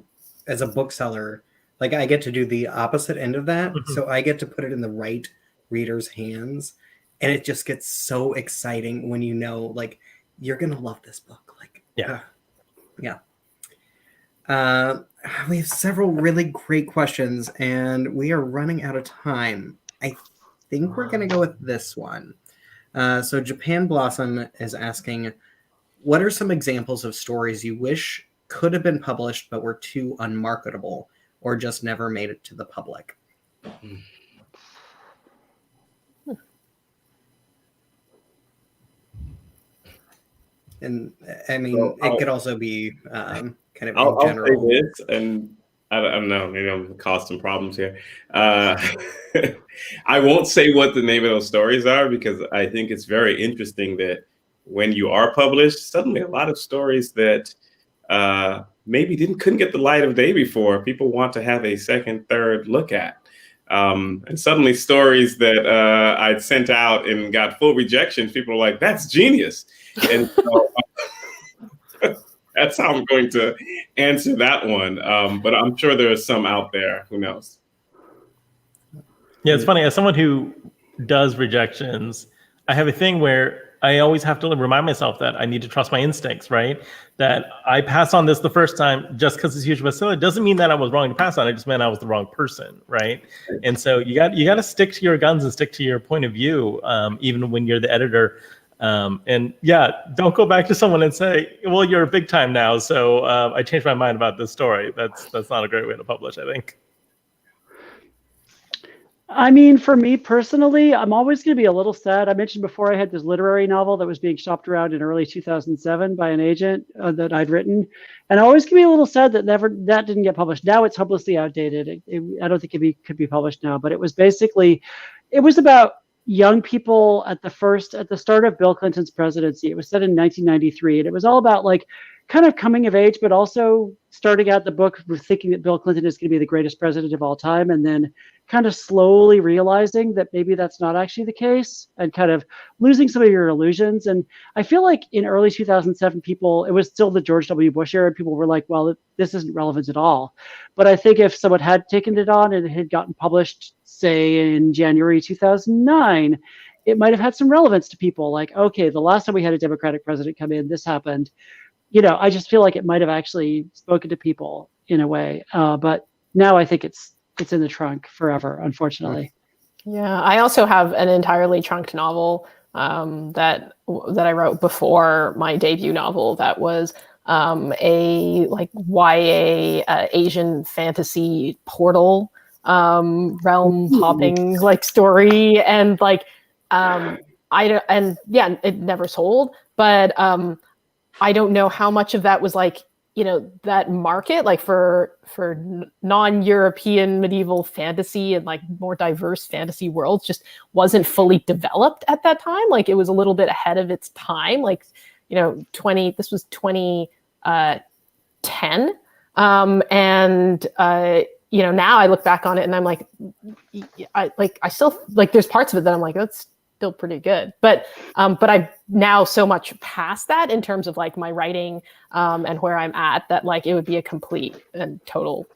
bookseller, like I get to do the opposite end of that. Mm-hmm. So I get to put it in the right reader's hands. And it just gets so exciting when like, you're going to love this book. Like, yeah. We have several really great questions and we are running out of time. I think we're going to go with this one. So Japan Blossom is asking, what are some examples of stories you wish could have been published but were too unmarketable or just never made it to the public? And I mean, it could also be kind of I'll in general. say this, and I don't know, maybe I'm going to cause some problems here. I won't say what the name of those stories are because I think it's very interesting that when you are published, suddenly a lot of stories that maybe couldn't get the light of day before, people want to have a second, third look at. And suddenly stories that I'd sent out and got full rejections, people are like, that's genius. And so that's how I'm going to answer that one. But I'm sure there are some out there. Who knows? Yeah, it's funny. As someone who does rejections, I have a thing where I always have to remind myself that I need to trust my instincts, right? That I pass on this the first time just because it's a huge bestseller. It doesn't mean that I was wrong to pass on. It just meant I was the wrong person, right? And so you got to stick to your guns and stick to your point of view, even when you're the editor. And don't go back to someone and say, well, you're big time now, so I changed my mind about this story. That's not a great way to publish, I think. I mean, for me personally, I'm always going to be a little sad. I mentioned before I had this literary novel that was being shopped around in early 2007 by an agent that I'd written. And I always going to be a little sad that that didn't get published. Now it's hopelessly outdated. I don't think it could be published now, but it was about young people at the start of Bill Clinton's presidency. It was set in 1993. And it was all about like kind of coming of age, but also starting out the book with thinking that Bill Clinton is going to be the greatest president of all time, and then kind of slowly realizing that maybe that's not actually the case, and kind of losing some of your illusions. And I feel like in early 2007, it was still the George W. Bush era. People were like, well, this isn't relevant at all. But I think if someone had taken it on and it had gotten published, say in January 2009, it might have had some relevance to people. Like, okay, the last time we had a Democratic president come in, this happened. I just feel like it might have actually spoken to people in a way. But now I think it's in the trunk forever, unfortunately. Yeah, I also have an entirely trunked novel that I wrote before my debut novel. That was a like YA Asian fantasy portal realm hopping like story, and like it never sold, but I don't know how much of that was like, that market, like for non-European medieval fantasy and like more diverse fantasy worlds just wasn't fully developed at that time. Like it was a little bit ahead of its time. Like, this was 2010. Now I look back on it and I'm like, I still like, there's parts of it that I'm like, that's still pretty good, but I've now so much past that in terms of like my writing and where I'm at, that like it would be a complete and total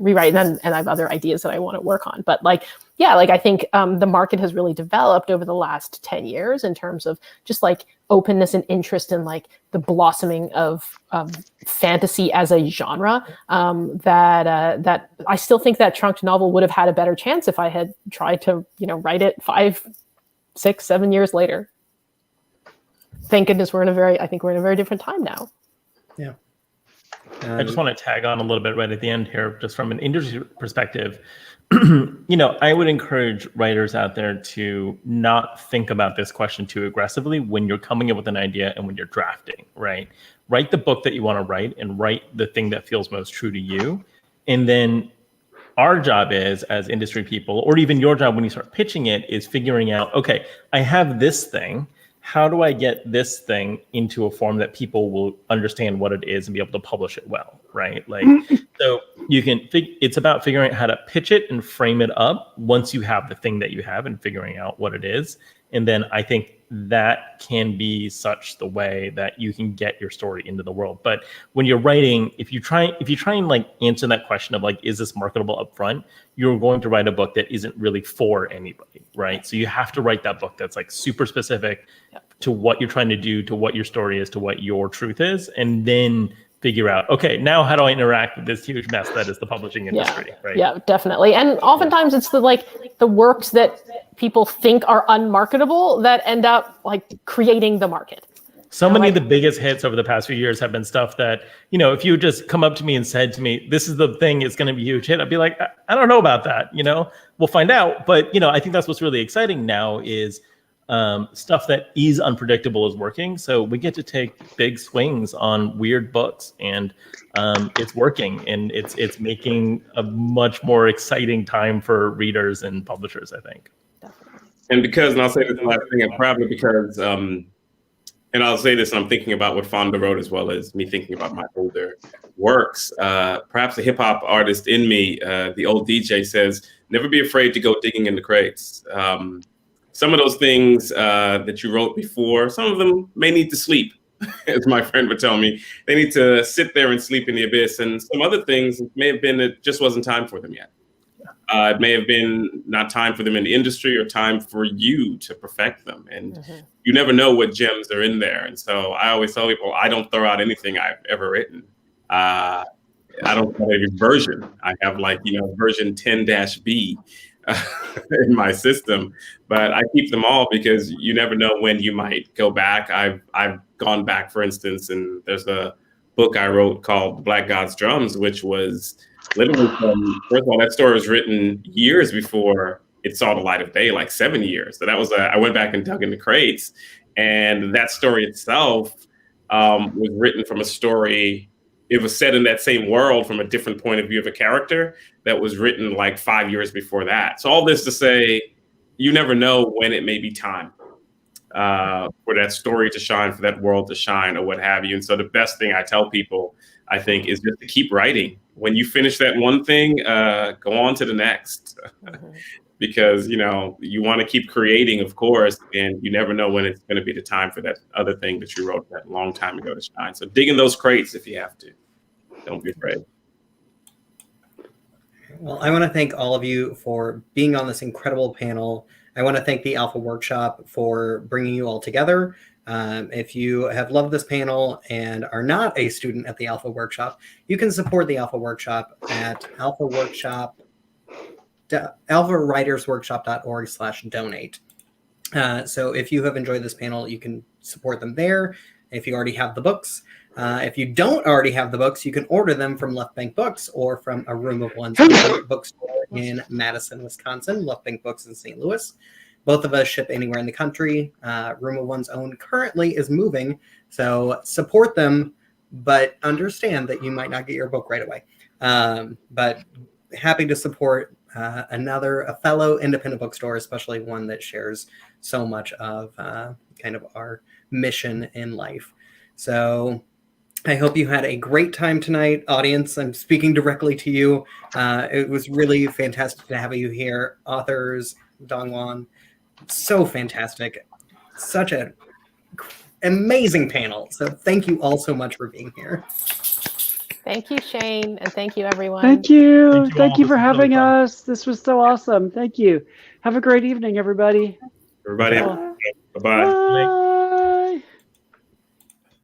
rewrite, and I have other ideas that I want to work on. But like, yeah, like I think the market has really developed over the last 10 years in terms of just like openness and interest in like the blossoming of fantasy as a genre, that I still think that trunked novel would have had a better chance if I had tried to write it 5, 6, 7 years later. Thank goodness we're in a very different time now. Yeah. I just want to tag on a little bit right at the end here, just from an industry perspective. I would encourage writers out there to not think about this question too aggressively when you're coming up with an idea and when you're drafting, right? Write the book that you want to write and write the thing that feels most true to you. And then our job is, as industry people, or even your job when you start pitching it, is figuring out, okay, I have this thing. How do I get this thing into a form that people will understand what it is and be able to publish it well, right? Like, so you can, it's about figuring out how to pitch it and frame it up once you have the thing that you have and figuring out what it is. And then I think that can be such the way that you can get your story into the world. But when you're writing, if you try and like answer that question of like, is this marketable up front, you're going to write a book that isn't really for anybody, right? So you have to write that book that's like super specific to what you're trying to do, to what your story is, to what your truth is, and then figure out, okay, now how do I interact with this huge mess that is the publishing industry, right? Yeah, definitely. And oftentimes it's the works that people think are unmarketable that end up like creating the market. So many of the biggest hits over the past few years have been stuff that, if you just come up to me and said to me, this is the thing, it's going to be a huge hit, I'd be like, I don't know about that, we'll find out. But, I think that's what's really exciting now is stuff that is unpredictable is working. So we get to take big swings on weird books, and it's working, and it's making a much more exciting time for readers and publishers, I think. And I'll say this last thing, and probably because, and I'll say this, and I'm thinking about what Fonda wrote as well as me thinking about my older works. Perhaps the hip hop artist in me, the old DJ says, never be afraid to go digging in the crates. Some of those things that you wrote before, some of them may need to sleep, as my friend would tell me. They need to sit there and sleep in the abyss. And some other things may have been it just wasn't time for them yet. It may have been not time for them in the industry or time for you to perfect them. And you never know what gems are in there. And so I always tell people, I don't throw out anything I've ever written. I don't have every version. I have version 10-B in my system, but I keep them all because you never know when you might go back. I've gone back, for instance, and there's a book I wrote called Black God's Drums, which was literally first of all, that story was written years before it saw the light of day, like 7 years. So that was I went back and dug in the crates, and that story itself was written from a story. It was set in that same world from a different point of view of a character that was written like 5 years before that. So all this to say, you never know when it may be time. for that story to shine, for that world to shine, or what have you. And so the best thing I tell people, I think, is just to keep writing. When you finish that one thing, go on to the next. Because, you know, you want to keep creating, of course, and you never know when it's going to be the time for that other thing that you wrote that long time ago to shine. So dig in those crates if you have to. Don't be afraid. Well, I want to thank all of you for being on this incredible panel. I want to thank the Alpha Workshop for bringing you all together. If you have loved this panel and are not a student at the Alpha Workshop, you can support the Alpha Workshop at alphawritersworkshop.org/donate. So if you have enjoyed this panel, you can support them there. If you already have the books, if you don't already have the books, you can order them from Left Bank Books or from A Room of One's Own bookstore in Madison, Wisconsin. Left Bank Books in St. Louis. Both of us ship anywhere in the country. Room of One's Own currently is moving, so support them, but understand that you might not get your book right away. But happy to support a fellow independent bookstore, especially one that shares so much of kind of our mission in life. So I hope you had a great time tonight, audience. I'm speaking directly to you. It was really fantastic to have you here. Authors, DongWon, so fantastic. Such an amazing panel. So thank you all so much for being here. Thank you, Shane, and thank you, everyone. Thank you. Thank you all. for This was having really fun. us. This was so awesome. Thank you. Have a great evening, everybody. Everybody, Bye. bye-bye. Bye.